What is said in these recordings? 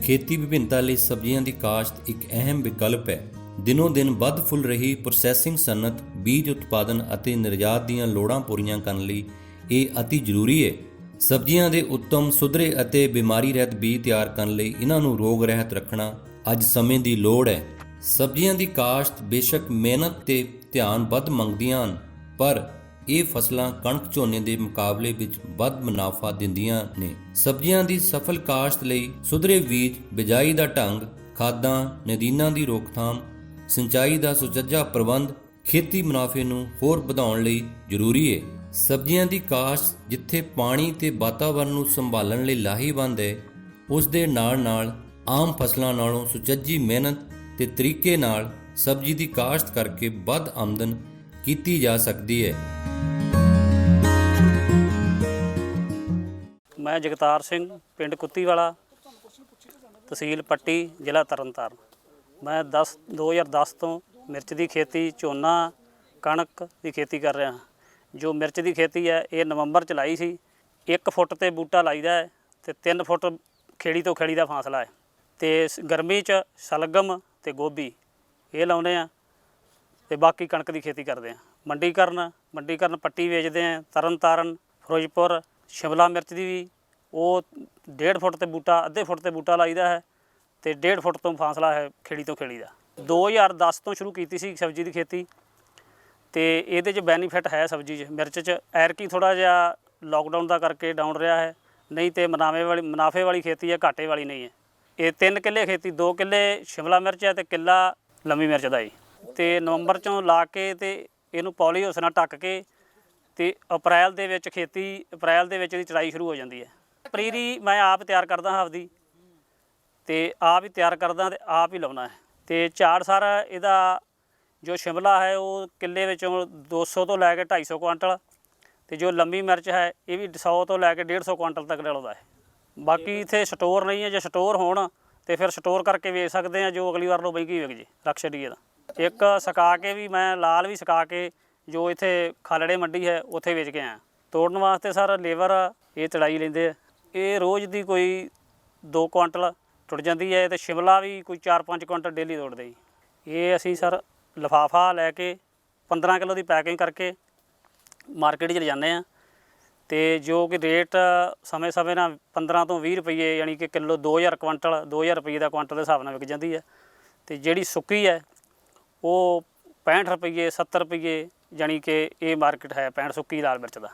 ਖੇਤੀ ਵਿਭਿੰਨਤਾ ਲਈ ਸਬਜ਼ੀਆਂ ਦੀ ਕਾਸ਼ਤ ਇੱਕ ਅਹਿਮ ਵਿਕਲਪ ਹੈ। ਦਿਨੋਂ ਦਿਨ ਵੱਧ ਫੁੱਲ ਰਹੀ ਪ੍ਰੋਸੈਸਿੰਗ ਸਨਅਤ, ਬੀਜ ਉਤਪਾਦਨ ਅਤੇ ਨਿਰਯਾਤ ਦੀਆਂ ਲੋੜਾਂ ਪੂਰੀਆਂ ਕਰਨ ਲਈ ਇਹ ਅਤੀ ਜ਼ਰੂਰੀ ਹੈ। ਸਬਜ਼ੀਆਂ ਦੇ ਉੱਤਮ, ਸੁਧਰੇ ਅਤੇ ਬਿਮਾਰੀ ਰਹਿਤ ਬੀਜ ਤਿਆਰ ਕਰਨ ਲਈ ਇਹਨਾਂ ਨੂੰ ਰੋਗ ਰਹਿਤ ਰੱਖਣਾ ਅੱਜ ਸਮੇਂ ਦੀ ਲੋੜ ਹੈ। ਸਬਜ਼ੀਆਂ ਦੀ ਕਾਸ਼ਤ ਬੇਸ਼ੱਕ ਮਿਹਨਤ ਤੇ ਧਿਆਨ ਵੱਧ ਮੰਗਦੀਆਂ ਹਨ, ਪਰ ਇਹ ਫਸਲਾਂ ਕਣਕ ਝੋਨੇ ਦੇ ਮੁਕਾਬਲੇ ਵਿੱਚ ਵੱਧ ਮੁਨਾਫਾ ਦਿੰਦੀਆਂ ਨੇ। ਸਬਜ਼ੀਆਂ ਦੀ ਸਫਲ ਕਾਸ਼ਤ ਲਈ ਸੁਧਰੇ ਬੀਜ, ਬਿਜਾਈ ਦਾ ਢੰਗ, ਖਾਦਾਂ, ਨਦੀਨਾਂ ਦੀ ਰੋਕਥਾਮ, ਸਿੰਚਾਈ ਦਾ ਸੁਚੱਜਾ ਪ੍ਰਬੰਧ ਖੇਤੀ ਮੁਨਾਫੇ ਨੂੰ ਹੋਰ ਵਧਾਉਣ ਲਈ ਜ਼ਰੂਰੀ ਹੈ। ਸਬਜ਼ੀਆਂ ਦੀ ਕਾਸ਼ਤ ਜਿੱਥੇ ਪਾਣੀ ਤੇ ਵਾਤਾਵਰਣ ਨੂੰ ਸੰਭਾਲਣ ਲਈ ਲਾਹੇਵੰਦ ਹੈ, ਉਸ ਦੇ ਨਾਲ ਆਮ ਫਸਲਾਂ ਨਾਲੋਂ ਸੁਚੱਜੀ ਮਿਹਨਤ ਤੇ ਤਰੀਕੇ ਨਾਲ ਸਬਜ਼ੀ ਦੀ ਕਾਸ਼ਤ ਕਰਕੇ ਵੱਧ ਆਮਦਨ ਕੀਤੀ ਜਾ ਸਕਦੀ ਹੈ। मैं जगतार सिंह, पिंड कुत्तीवाला, तहसील पट्टी, ਜ਼ਿਲ੍ਹਾ ਤਰਨਤਾਰਨ। मैं 2010 ਤੋਂ ਮਿਰਚ ਦੀ ਖੇਤੀ, ਝੋਨਾ, ਕਣਕ ਦੀ ਖੇਤੀ ਕਰ ਰਿਹਾ ਹਾਂ। ਜੋ ਮਿਰਚ ਦੀ ਖੇਤੀ ਹੈ ਇਹ ਨਵੰਬਰ 'ਚ ਲਾਈ ਸੀ। 1 ਫੁੱਟ ਤੇ ਬੂਟਾ ਲਾਈਦਾ ਹੈ ਤੇ 3 ਫੁੱਟ ਖੇੜੀ ਤੋਂ ਖੇੜੀ ਦਾ ਫਾਸਲਾ ਹੈ। ਤੇ ਗਰਮੀ 'ਚ ਸ਼ਲਗਮ ਤੇ ਗੋਭੀ ਇਹ ਲਾਉਂਦੇ ਆ ਤੇ ਬਾਕੀ ਕਣਕ ਦੀ ਖੇਤੀ ਕਰਦੇ ਆ। ਮੰਡੀਕਰਨ ਪੱਟੀ ਵੇਚਦੇ ਆ। ਤਰਨਤਾਰਨ, ਫਿਰੋਜ਼ਪੁਰ, ਸ਼ਿਮਲਾ ਮਿਰਚ ਦੀ ਵੀ ਉਹ 1.5 ਫੁੱਟ ਤੇ ਬੂਟਾ, ਅੱਧੇ ਫੁੱਟ ਤੇ ਬੂਟਾ ਲਾਈਦਾ ਹੈ ਤੇ 1.5 ਫੁੱਟ ਤੋਂ ਫਾਸਲਾ ਹੈ ਖੇੜੀ ਤੋਂ ਖੇੜੀ ਦਾ। 2010 ਤੋਂ ਸ਼ੁਰੂ ਕੀਤੀ ਸੀ ਸਬਜ਼ੀ ਦੀ ਖੇਤੀ ਤੇ ਇਹਦੇ 'ਚ ਬੈਨੀਫਿਟ ਹੈ ਸਬਜ਼ੀ 'ਚ। ਮਿਰਚ 'ਚ ਐਰਕੀ ਥੋੜ੍ਹਾ ਜਿਹਾ ਲੋਕਡਾਊਨ ਦਾ ਕਰਕੇ ਡਾਊਨ ਰਿਹਾ ਹੈ, ਨਹੀਂ ਤੇ ਮੁਨਾਫੇ ਵਾਲੀ ਖੇਤੀ ਹੈ, ਘਾਟੇ ਵਾਲੀ ਨਹੀਂ ਹੈ। ਇਹ 3 ਕਿੱਲੇ ਖੇਤੀ, 2 ਕਿੱਲੇ ਸ਼ਿਮਲਾ ਮਿਰਚ ਹੈ ਤੇ ਕਿੱਲਾ ਲੰਮੀ ਮਿਰਚ ਦਾ ਜੀ। ਤੇ ਨਵੰਬਰ 'ਚੋਂ ਲਾ ਕੇ ਤੇ ਇਹਨੂੰ ਪੌਲੀ ਹਾਊਸ ਨਾਲ ਢੱਕ ਕੇ ਤੇ ਅਪ੍ਰੈਲ ਦੇ ਵਿੱਚ ਇਹਦੀ ਚੜਾਈ ਸ਼ੁਰੂ ਹੋ ਜਾਂਦੀ ਹੈ। ਪਨੀਰੀ ਮੈਂ ਆਪ ਤਿਆਰ ਕਰਦਾ ਹਾਂ ਆਪਦੀ, ਤੇ ਆਪ ਹੀ ਤਿਆਰ ਕਰਦਾ ਤੇ ਆਪ ਹੀ ਲਾਉਣਾ ਹੈ। ਤੇ ਝਾੜ ਸਾਰਾ ਇਹਦਾ ਜੋ ਸ਼ਿਮਲਾ ਹੈ ਉਹ ਕਿੱਲੇ ਵਿੱਚੋਂ 200 ਤੋਂ ਲੈ ਕੇ 250 ਕੁਆਂਟਲ, ਤੇ ਜੋ ਲੰਮੀ ਮਿਰਚ ਹੈ ਇਹ ਵੀ 100 ਤੋਂ ਲੈ ਕੇ 150 ਕੁਆਂਟਲ ਤੱਕ ਲਾਉਂਦਾ ਹੈ। ਬਾਕੀ ਇੱਥੇ ਸਟੋਰ ਨਹੀਂ ਹੈ, ਜੇ ਸਟੋਰ ਹੋਣ ਤੇ ਫਿਰ ਸਟੋਰ ਕਰਕੇ ਵੇਚ ਸਕਦੇ ਹਾਂ, ਜੋ ਅਗਲੀ ਵਾਰ ਨੂੰ ਮਹਿੰਗੀ ਵਿਕ ਜੇ ਰਕਸ਼ ਏਰੀਏ ਦਾ। ਇੱਕ ਸੁਕਾ ਕੇ ਵੀ ਮੈਂ ਲਾਲ ਵੀ ਸੁਕਾ ਕੇ ਜੋ ਇੱਥੇ ਖਾਲੜੇ ਮੰਡੀ ਹੈ ਉੱਥੇ ਵੇਚ ਕੇ ਆਇਆ। ਤੋੜਨ ਵਾਸਤੇ ਸਰ ਲੇਬਰ ਇਹ ਤੜਾਈ ਲੈਂਦੇ ਆ। ਇਹ ਰੋਜ਼ ਦੀ ਕੋਈ 2 ਕੁਆਂਟਲ ਟੁੱਟ ਜਾਂਦੀ ਹੈ ਤੇ ਸ਼ਿਮਲਾ ਵੀ ਕੋਈ 4-5 ਕੁਆਂਟਲ ਡੇਲੀ ਤੋੜਦੇ ਜੀ। ਇਹ ਅਸੀਂ ਸਰ ਲਿਫਾਫਾ ਲੈ ਕੇ 15 ਕਿਲੋ ਦੀ ਪੈਕਿੰਗ ਕਰਕੇ ਮਾਰਕੀਟ 'ਚ ਲਿਜਾਂਦੇ ਹਾਂ ਤੇ ਜੋ ਕਿ ਰੇਟ ਸਮੇਂ ਨਾਲ 15 ਤੋਂ 20 ਰੁਪਏ ਯਾਨੀ ਕਿ ਕਿਲੋ 2000 ਰੁਪਏ ਦਾ ਕੁਆਂਟਲ ਦੇ ਹਿਸਾਬ ਨਾਲ ਵਿਕ ਜਾਂਦੀ ਹੈ। ਤੇ ਜਿਹੜੀ ਸੁੱਕੀ ਹੈ ਉਹ 65 ਰੁਪਏ 70 ਰੁਪਏ ਯਾਨੀ ਕਿ ਇਹ ਮਾਰਕੀਟ ਹੈ 65 ਸੁੱਕੀ ਲਾਲ ਮਿਰਚ ਦਾ।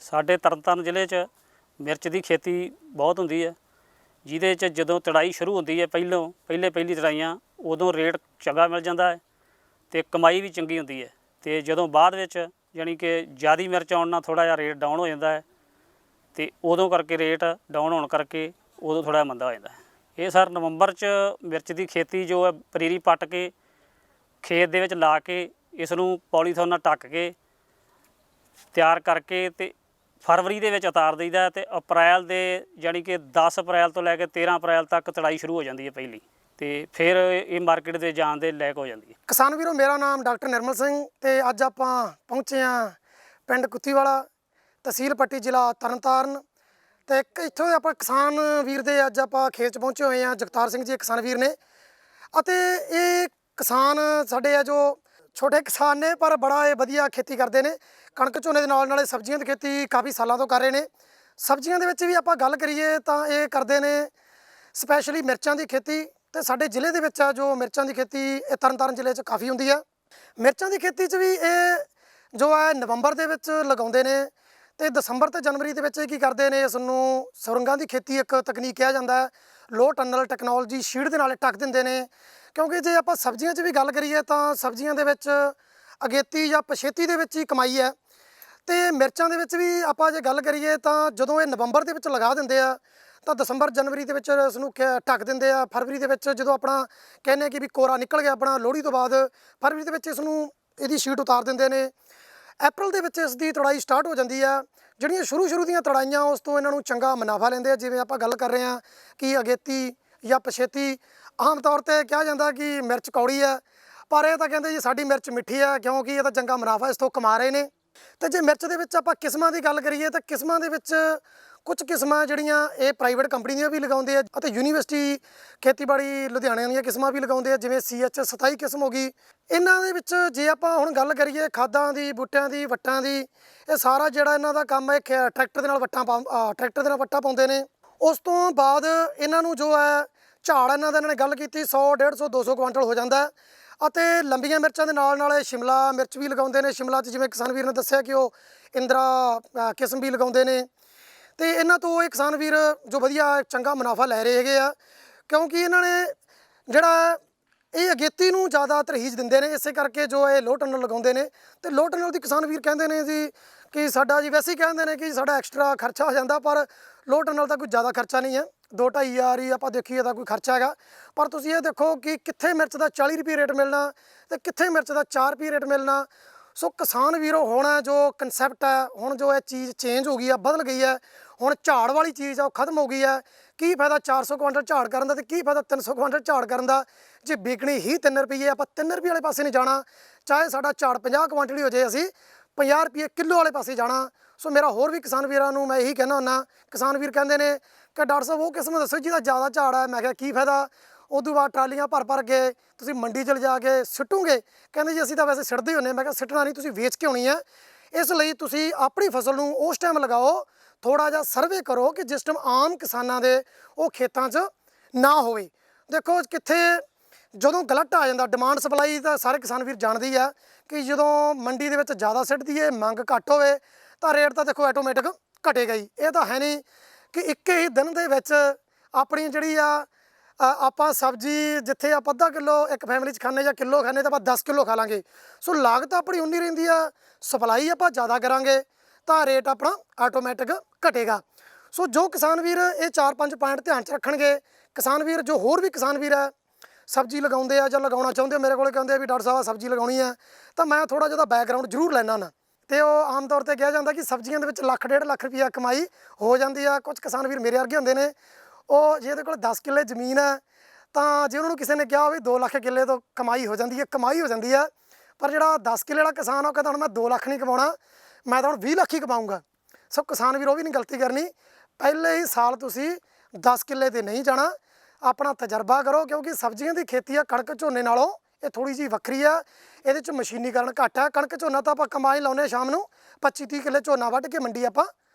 ਸਾਡੇ ਤਰਨਤਾਰਨ ਜ਼ਿਲ੍ਹੇ 'ਚ ਮਿਰਚ ਦੀ ਖੇਤੀ ਬਹੁਤ ਹੁੰਦੀ ਹੈ, ਜਿਹਦੇ 'ਚ ਜਦੋਂ ਤੜਾਈ ਸ਼ੁਰੂ ਹੁੰਦੀ ਹੈ ਪਹਿਲੀ ਤੜਾਈਆਂ ਉਦੋਂ ਰੇਟ ਚੰਗਾ ਮਿਲ ਜਾਂਦਾ ਹੈ ਤੇ ਕਮਾਈ ਵੀ ਚੰਗੀ ਹੁੰਦੀ ਹੈ। ਤੇ ਜਦੋਂ ਬਾਅਦ ਵਿੱਚ ਯਾਨੀ ਕਿ ਜ਼ਿਆਦਾ ਮਿਰਚ ਆਉਣ ਨਾਲ ਥੋੜ੍ਹਾ ਜਿਹਾ ਰੇਟ ਡਾਊਨ ਹੋ ਜਾਂਦਾ ਹੈ ਤੇ ਉਦੋਂ ਕਰਕੇ ਰੇਟ ਡਾਊਨ ਹੋਣ ਕਰਕੇ ਉਦੋਂ ਥੋੜ੍ਹਾ ਮੰਦਾ ਹੋ ਜਾਂਦਾ ਹੈ। ਇਹ ਸਰ ਨਵੰਬਰ 'ਚ ਮਿਰਚ ਦੀ ਖੇਤੀ ਜੋ ਹੈ ਪਨੀਰੀ ਪੱਟ ਕੇ ਖੇਤ ਦੇ ਵਿੱਚ ਲਾ ਕੇ ਇਸ ਨੂੰ ਪੋਲੀਥੀਨ ਨਾਲ ਢੱਕ ਕੇ ਤਿਆਰ ਕਰਕੇ ਤੇ ਫਰਵਰੀ ਦੇ ਵਿੱਚ ਉਤਾਰ ਦਈਦਾ ਤੇ ਅਪ੍ਰੈਲ ਦੇ ਯਾਨੀ ਕਿ 10 ਅਪ੍ਰੈਲ ਤੋਂ ਲੈ ਕੇ 13 ਅਪ੍ਰੈਲ ਤੱਕ ਤੜਾਈ ਸ਼ੁਰੂ ਹੋ ਜਾਂਦੀ ਹੈ ਪਹਿਲੀ, ਤੇ ਫਿਰ ਇਹ ਮਾਰਕੀਟ ਦੇ ਜਾਣ ਦੇ ਲਾਇਕ ਹੋ ਜਾਂਦੀ ਹੈ। ਕਿਸਾਨ ਵੀਰੋ, ਮੇਰਾ ਨਾਮ ਡਾਕਟਰ ਨਿਰਮਲ ਸਿੰਘ ਤੇ ਅੱਜ ਆਪਾਂ ਪਹੁੰਚੇ ਹਾਂ ਪਿੰਡ ਕੁੱਤੀਵਾਲਾ, ਤਹਿਸੀਲ ਪੱਟੀ, ਜ਼ਿਲ੍ਹਾ ਤਰਨਤਾਰਨ। ਤੇ ਇੱਥੋਂ ਦੇ ਆਪਾਂ ਕਿਸਾਨ ਵੀਰ ਦੇ ਅੱਜ ਆਪਾਂ ਖੇਤ 'ਚ ਪਹੁੰਚੇ ਹੋਏ ਹਾਂ। ਜਗਤਾਰ ਸਿੰਘ ਜੀ ਕਿਸਾਨ ਵੀਰ ਨੇ ਅਤੇ ਇਹ ਕਿਸਾਨ ਸਾਡੇ ਆ ਜੋ ਛੋਟੇ ਕਿਸਾਨ ਨੇ, ਪਰ ਬੜਾ ਇਹ ਵਧੀਆ ਖੇਤੀ ਕਰਦੇ ਨੇ। ਕਣਕ ਝੋਨੇ ਦੇ ਨਾਲ ਸਬਜ਼ੀਆਂ ਦੀ ਖੇਤੀ ਕਾਫੀ ਸਾਲਾਂ ਤੋਂ ਕਰ ਰਹੇ ਨੇ। ਸਬਜ਼ੀਆਂ ਦੇ ਵਿੱਚ ਵੀ ਆਪਾਂ ਗੱਲ ਕਰੀਏ ਤਾਂ ਇਹ ਕਰਦੇ ਨੇ ਸਪੈਸ਼ਲੀ ਮਿਰਚਾਂ ਦੀ ਖੇਤੀ। ਤੇ ਸਾਡੇ ਜ਼ਿਲ੍ਹੇ ਦੇ ਵਿੱਚ ਆ ਜੋ ਮਿਰਚਾਂ ਦੀ ਖੇਤੀ ਇਹ ਤਰਨਤਾਰਨ ਜ਼ਿਲ੍ਹੇ 'ਚ ਕਾਫੀ ਹੁੰਦੀ ਆ। ਮਿਰਚਾਂ ਦੀ ਖੇਤੀ 'ਚ ਵੀ ਇਹ ਜੋ ਹੈ ਨਵੰਬਰ ਦੇ ਵਿੱਚ ਲਗਾਉਂਦੇ ਨੇ ਤੇ ਦਸੰਬਰ ਤੇ ਜਨਵਰੀ ਦੇ ਵਿੱਚ ਇਹ ਕੀ ਕਰਦੇ ਨੇ, ਇਸ ਨੂੰ ਸੁਰੰਗਾਂ ਦੀ ਖੇਤੀ ਇੱਕ ਤਕਨੀਕ ਕਿਹਾ ਜਾਂਦਾ ਹੈ। ਲੋ ਟਨਲ ਟੈਕਨੋਲੋਜੀ ਸ਼ੀਟ ਦੇ ਨਾਲ ਢੱਕ ਦਿੰਦੇ ਨੇ, ਕਿਉਂਕਿ ਜੇ ਆਪਾਂ ਸਬਜ਼ੀਆਂ 'ਚ ਵੀ ਗੱਲ ਕਰੀਏ ਤਾਂ ਸਬਜ਼ੀਆਂ ਦੇ ਵਿੱਚ ਅਗੇਤੀ ਜਾਂ ਪਛੇਤੀ ਦੇ ਵਿੱਚ ਹੀ ਕਮਾਈ ਹੈ। ਤੇ ਮਿਰਚਾਂ ਦੇ ਵਿੱਚ ਵੀ ਆਪਾਂ ਜੇ ਗੱਲ ਕਰੀਏ ਤਾਂ ਜਦੋਂ ਇਹ ਨਵੰਬਰ ਦੇ ਵਿੱਚ ਲਗਾ ਦਿੰਦੇ ਆ ਤਾਂ ਦਸੰਬਰ ਜਨਵਰੀ ਦੇ ਵਿੱਚ ਇਸ ਨੂੰ ਢੱਕ ਦਿੰਦੇ ਆ। ਫਰਵਰੀ ਦੇ ਵਿੱਚ ਜਦੋਂ ਆਪਣਾ ਕਹਿੰਦੇ ਕਿ ਵੀ ਕੋਰਾ ਨਿਕਲ ਗਿਆ ਆਪਣਾ ਲੋਹੜੀ ਤੋਂ ਬਾਅਦ, ਫਰਵਰੀ ਦੇ ਵਿੱਚ ਇਸ ਨੂੰ ਇਹਦੀ ਸ਼ੀਟ ਉਤਾਰ ਦਿੰਦੇ ਨੇ। ਅਪ੍ਰੈਲ ਦੇ ਵਿੱਚ ਇਸ ਦੀ ਤੜਾਈ ਸਟਾਰਟ ਹੋ ਜਾਂਦੀ ਆ। ਜਿਹੜੀਆਂ ਸ਼ੁਰੂ ਦੀਆਂ ਤੜਾਈਆਂ ਉਸ ਤੋਂ ਇਹਨਾਂ ਨੂੰ ਚੰਗਾ ਮੁਨਾਫਾ ਲੈਂਦੇ ਆ। ਜਿਵੇਂ ਆਪਾਂ ਗੱਲ ਕਰ ਰਹੇ ਹਾਂ ਕਿ ਅਗੇਤੀ ਜਾਂ ਪਛੇਤੀ, ਆਮ ਤੌਰ 'ਤੇ ਕਿਹਾ ਜਾਂਦਾ ਕਿ ਮਿਰਚ ਕੌੜੀ ਹੈ, ਪਰ ਇਹ ਤਾਂ ਕਹਿੰਦੇ ਜੀ ਸਾਡੀ ਮਿਰਚ ਮਿੱਠੀ ਹੈ, ਕਿਉਂਕਿ ਇਹ ਤਾਂ ਚੰਗਾ ਮੁਨਾਫਾ ਇਸ ਤੋਂ ਕਮਾ ਰਹੇ ਨੇ। ਤੇ ਜੇ ਮਿਰਚ ਦੇ ਵਿੱਚ ਆਪਾਂ ਕਿਸਮਾਂ ਦੀ ਗੱਲ ਕਰੀਏ ਤਾਂ ਕਿਸਮਾਂ ਦੇ ਵਿੱਚ ਕੁਝ ਕਿਸਮਾਂ ਜਿਹੜੀਆਂ ਇਹ ਪ੍ਰਾਈਵੇਟ ਕੰਪਨੀ ਦੀਆਂ ਵੀ ਲਗਾਉਂਦੇ ਆ ਅਤੇ ਯੂਨੀਵਰਸਿਟੀ ਖੇਤੀਬਾੜੀ ਲੁਧਿਆਣੇ ਦੀਆਂ ਕਿਸਮਾਂ ਵੀ ਲਗਾਉਂਦੇ ਆ, ਜਿਵੇਂ CH 27 ਕਿਸਮ ਹੋ ਗਈ। ਇਹਨਾਂ ਦੇ ਵਿੱਚ ਜੇ ਆਪਾਂ ਹੁਣ ਗੱਲ ਕਰੀਏ ਖਾਦਾਂ ਦੀ, ਬੂਟਿਆਂ ਦੀ, ਵੱਟਾਂ ਦੀ, ਇਹ ਸਾਰਾ ਜਿਹੜਾ ਇਹਨਾਂ ਦਾ ਕੰਮ ਹੈ ਟਰੈਕਟਰ ਦੇ ਨਾਲ ਵੱਟਾਂ ਪਾਉਂਦੇ ਨੇ। ਉਸ ਤੋਂ ਬਾਅਦ ਇਹਨਾਂ ਨੂੰ ਜੋ ਹੈ ਝਾੜ ਇਹਨਾਂ ਦਾ ਇਹਨਾਂ ਨੇ ਗੱਲ ਕੀਤੀ 100, 150, 200 ਕੁਆਂਟਲ ਹੋ ਜਾਂਦਾ ਅਤੇ ਲੰਬੀਆਂ ਮਿਰਚਾਂ ਦੇ ਨਾਲ ਇਹ ਸ਼ਿਮਲਾ ਮਿਰਚ ਵੀ ਲਗਾਉਂਦੇ ਨੇ। ਸ਼ਿਮਲਾ 'ਚ ਜਿਵੇਂ ਕਿਸਾਨ ਵੀਰ ਨੇ ਦੱਸਿਆ ਕਿ ਉਹ ਇੰਦਰਾ ਕਿਸਮ ਵੀ ਲਗਾਉਂਦੇ ਨੇ ਅਤੇ ਇਹਨਾਂ ਤੋਂ ਇਹ ਕਿਸਾਨ ਵੀਰ ਜੋ ਵਧੀਆ ਚੰਗਾ ਮੁਨਾਫਾ ਲੈ ਰਹੇ ਹੈਗੇ ਆ, ਕਿਉਂਕਿ ਇਹਨਾਂ ਨੇ ਜਿਹੜਾ ਇਹ ਅਗੇਤੀ ਨੂੰ ਜ਼ਿਆਦਾ ਤਰਜੀਹ ਦਿੰਦੇ ਨੇ। ਇਸੇ ਕਰਕੇ ਜੋ ਇਹ ਲੋਹ ਟਨਲ ਲਗਾਉਂਦੇ ਨੇ ਅਤੇ ਲੋਹ ਟਨਲ ਦੀ ਕਿਸਾਨ ਵੀਰ ਕਹਿੰਦੇ ਨੇ ਜੀ ਕਿ ਸਾਡਾ ਜੀ ਵੈਸੇ ਹੀ ਕਹਿੰਦੇ ਨੇ ਕਿ ਸਾਡਾ ਐਕਸਟਰਾ ਖਰਚਾ ਹੋ ਜਾਂਦਾ, ਪਰ ਲੋਹ ਟਨਲ ਦਾ ਕੋਈ ਜ਼ਿਆਦਾ ਖਰਚਾ ਨਹੀਂ ਹੈ। 2-2.5 ਹਜ਼ਾਰ ਹੀ ਆਪਾਂ ਦੇਖੀਏ ਤਾਂ ਕੋਈ ਖਰਚਾ ਹੈਗਾ, ਪਰ ਤੁਸੀਂ ਇਹ ਦੇਖੋ ਕਿ ਕਿੱਥੇ ਮਿਰਚ ਦਾ 40 ਰੁਪਏ ਰੇਟ ਮਿਲਣਾ ਅਤੇ ਕਿੱਥੇ ਮਿਰਚ ਦਾ 4 ਰੁਪਏ ਰੇਟ ਮਿਲਣਾ। ਸੋ ਕਿਸਾਨ ਵੀਰੋ ਹੁਣ ਜੋ ਕਨਸੈਪਟ ਹੈ, ਹੁਣ ਜੋ ਇਹ ਚੀਜ਼ ਚੇਂਜ ਹੋ ਗਈ ਹੈ, ਬਦਲ ਗਈ ਹੈ। ਹੁਣ ਝਾੜ ਵਾਲੀ ਚੀਜ਼ ਆ ਉਹ ਖਤਮ ਹੋ ਗਈ ਹੈ। ਕੀ ਫਾਇਦਾ 400 ਕੁਆਂਟਲ ਝਾੜ ਕਰਨ ਦਾ ਅਤੇ ਕੀ ਫਾਇਦਾ 300 ਕੁਆਂਟਲ ਝਾੜ ਕਰਨ ਦਾ, ਜੇ ਵਿਕਣੀ ਹੀ 3 ਰੁਪਏ। ਆਪਾਂ 3 ਰੁਪਏ ਵਾਲੇ ਪਾਸੇ ਨਹੀਂ ਜਾਣਾ, ਚਾਹੇ ਸਾਡਾ ਝਾੜ 50 ਕੁਆਂਟਲ ਹੀ ਹੋ ਜਾਏ, ਅਸੀਂ 50 ਰੁਪਏ ਕਿਲੋ ਵਾਲੇ ਪਾਸੇ ਜਾਣਾ। ਸੋ ਮੇਰਾ ਹੋਰ ਵੀ ਕਿਸਾਨ ਵੀਰਾਂ ਨੂੰ ਮੈਂ ਇਹੀ ਕਹਿਣਾ ਹੁੰਦਾ। ਕਿਸਾਨ ਵੀਰ ਕਹਿੰਦੇ ਨੇ ਕਿ ਡਾਕਟਰ ਸਾਹਿਬ ਉਹ ਕਿਸਮ ਦੱਸੋ ਜਿਹਦਾ ਜ਼ਿਆਦਾ ਝਾੜ ਹੈ। ਮੈਂ ਕਿਹਾ ਕੀ ਫਾਇਦਾ, ਉਦੋਂ ਬਾਅਦ ਟਰਾਲੀਆਂ ਭਰ ਕੇ ਤੁਸੀਂ ਮੰਡੀ 'ਚ ਲਿਜਾ ਕੇ ਸਿੱਟੋਗੇ। ਕਹਿੰਦੇ ਜੀ ਅਸੀਂ ਤਾਂ ਵੈਸੇ ਸਿੱਟਦੇ ਹੀ ਹੁੰਦੇ। ਮੈਂ ਕਿਹਾ ਸਿੱਟਣਾ ਨਹੀਂ, ਤੁਸੀਂ ਵੇਚ ਕੇ ਆਉਣੀ ਹੈ। ਇਸ ਲਈ ਤੁਸੀਂ ਆਪਣੀ ਫਸਲ ਨੂੰ ਉਸ ਟਾਈਮ ਲਗਾਓ, ਥੋੜ੍ਹਾ ਜਿਹਾ ਸਰਵੇ ਕਰੋ ਕਿ ਜਿਸ ਟਾਈਮ ਆਮ ਕਿਸਾਨਾਂ ਦੇ ਉਹ ਖੇਤਾਂ 'ਚ ਨਾ ਹੋਵੇ। ਦੇਖੋ ਕਿੱਥੇ ਜਦੋਂ ਗਲਤ ਆ ਜਾਂਦਾ, ਡਿਮਾਂਡ ਸਪਲਾਈ ਤਾਂ ਸਾਰੇ ਕਿਸਾਨ ਵੀਰ ਜਾਣਦੇ ਆ ਕਿ ਜਦੋਂ ਮੰਡੀ ਦੇ ਵਿੱਚ ਜ਼ਿਆਦਾ ਸਿੱਟਦੀ ਹੈ, ਮੰਗ ਘੱਟ ਹੋਵੇ ਤਾਂ ਰੇਟ ਤਾਂ ਦੇਖੋ ਆਟੋਮੈਟਿਕ ਘਟੇਗਾ ਹੀ। ਇਹ ਤਾਂ ਹੈ ਨਹੀਂ ਕਿ ਇੱਕ ਹੀ ਦਿਨ ਦੇ ਵਿੱਚ ਆਪਣੀ ਜਿਹੜੀ ਆਪਾਂ ਸਬਜ਼ੀ ਜਿੱਥੇ ਆਪਾਂ ਅੱਧਾ ਕਿੱਲੋ ਇੱਕ ਫੈਮਿਲੀ 'ਚ ਖਾਂਦੇ ਜਾਂ ਕਿਲੋ ਖਾਂਦੇ ਤਾਂ ਆਪਾਂ 10 ਕਿਲੋ ਖਾ ਲਾਂਗੇ। ਸੋ ਲਾਗਤ ਆਪਣੀ ਉਨੀ ਰਹਿੰਦੀ ਆ, ਸਪਲਾਈ ਆਪਾਂ ਜ਼ਿਆਦਾ ਕਰਾਂਗੇ ਤਾਂ ਰੇਟ ਆਪਣਾ ਆਟੋਮੈਟਿਕ ਘਟੇਗਾ। ਸੋ ਜੋ ਕਿਸਾਨ ਵੀਰ ਇਹ 4-5 ਪੁਆਇੰਟ ਧਿਆਨ 'ਚ ਰੱਖਣਗੇ, ਕਿਸਾਨ ਵੀਰ ਜੋ ਹੋਰ ਵੀ ਕਿਸਾਨ ਵੀਰ ਹੈ ਸਬਜ਼ੀ ਲਗਾਉਂਦੇ ਆ ਜਾਂ ਲਗਾਉਣਾ ਚਾਹੁੰਦੇ, ਮੇਰੇ ਕੋਲ ਕਹਿੰਦੇ ਆ ਵੀ ਡਾਕਟਰ ਸਾਹਿਬ ਸਬਜ਼ੀ ਲਗਾਉਣੀ ਹੈ, ਤਾਂ ਮੈਂ ਥੋੜ੍ਹਾ ਜਿਹਾ ਬੈਕਗਰਾਊਂਡ ਜ਼ਰੂਰ ਲੈਣਾ ਨਾ। ਅਤੇ ਉਹ ਆਮ ਤੌਰ 'ਤੇ ਕਿਹਾ ਜਾਂਦਾ ਕਿ ਸਬਜ਼ੀਆਂ ਦੇ ਵਿੱਚ 1.5 ਲੱਖ ਰੁਪਈਆ ਕਮਾਈ ਹੋ ਜਾਂਦੀ ਆ। ਕੁਝ ਕਿਸਾਨ ਵੀਰ ਮੇਰੇ ਵਰਗੇ ਹੁੰਦੇ ਨੇ, ਉਹ ਜੇ ਉਹਦੇ ਕੋਲ 10 ਕਿੱਲੇ ਜ਼ਮੀਨ ਹੈ ਤਾਂ ਜੇ ਉਹਨਾਂ ਨੂੰ ਕਿਸੇ ਨੇ ਕਿਹਾ ਵੀ 2 ਲੱਖ ਕਿੱਲੇ ਤੋਂ ਕਮਾਈ ਹੋ ਜਾਂਦੀ ਹੈ, ਪਰ ਜਿਹੜਾ 10 ਕਿੱਲੇ ਵਾਲਾ ਕਿਸਾਨ ਉਹ ਕਹਿੰਦਾ ਹੁਣ ਮੈਂ 2 ਲੱਖ ਨਹੀਂ ਕਮਾਉਣਾ, ਮੈਂ ਤਾਂ ਹੁਣ 20 ਲੱਖ ਹੀ ਕਮਾਊਂਗਾ। ਸੋ ਕਿਸਾਨ ਵੀਰ ਉਹ ਵੀ ਨਹੀਂ ਗਲਤੀ ਕਰਨੀ, ਪਹਿਲੇ ਹੀ ਸਾਲ ਤੁਸੀਂ 10 ਕਿੱਲੇ 'ਤੇ ਨਹੀਂ ਜਾਣਾ, ਆਪਣਾ ਤਜਰਬਾ ਕਰੋ। ਕਿਉਂਕਿ ਸਬਜ਼ੀਆਂ ਦੀ ਖੇਤੀ ਆ ਕਣਕ ਝੋਨੇ ਨਾਲੋਂ ਇਹ ਥੋੜ੍ਹੀ ਜਿਹੀ ਵੱਖਰੀ ਆ, ਇਹਦੇ 'ਚ ਮਸ਼ੀਨੀਕਰਨ ਘੱਟ ਹੈ। ਕਣਕ ਝੋਨਾ ਤਾਂ ਆਪਾਂ ਕਮਾਈ ਲਾਉਂਦੇ ਸ਼ਾਮ ਨੂੰ 25-30 ਕਿੱਲੇ ਝੋਨਾ ਵੱਢ ਕੇ ਮੰਡੀ ਆਪਾਂ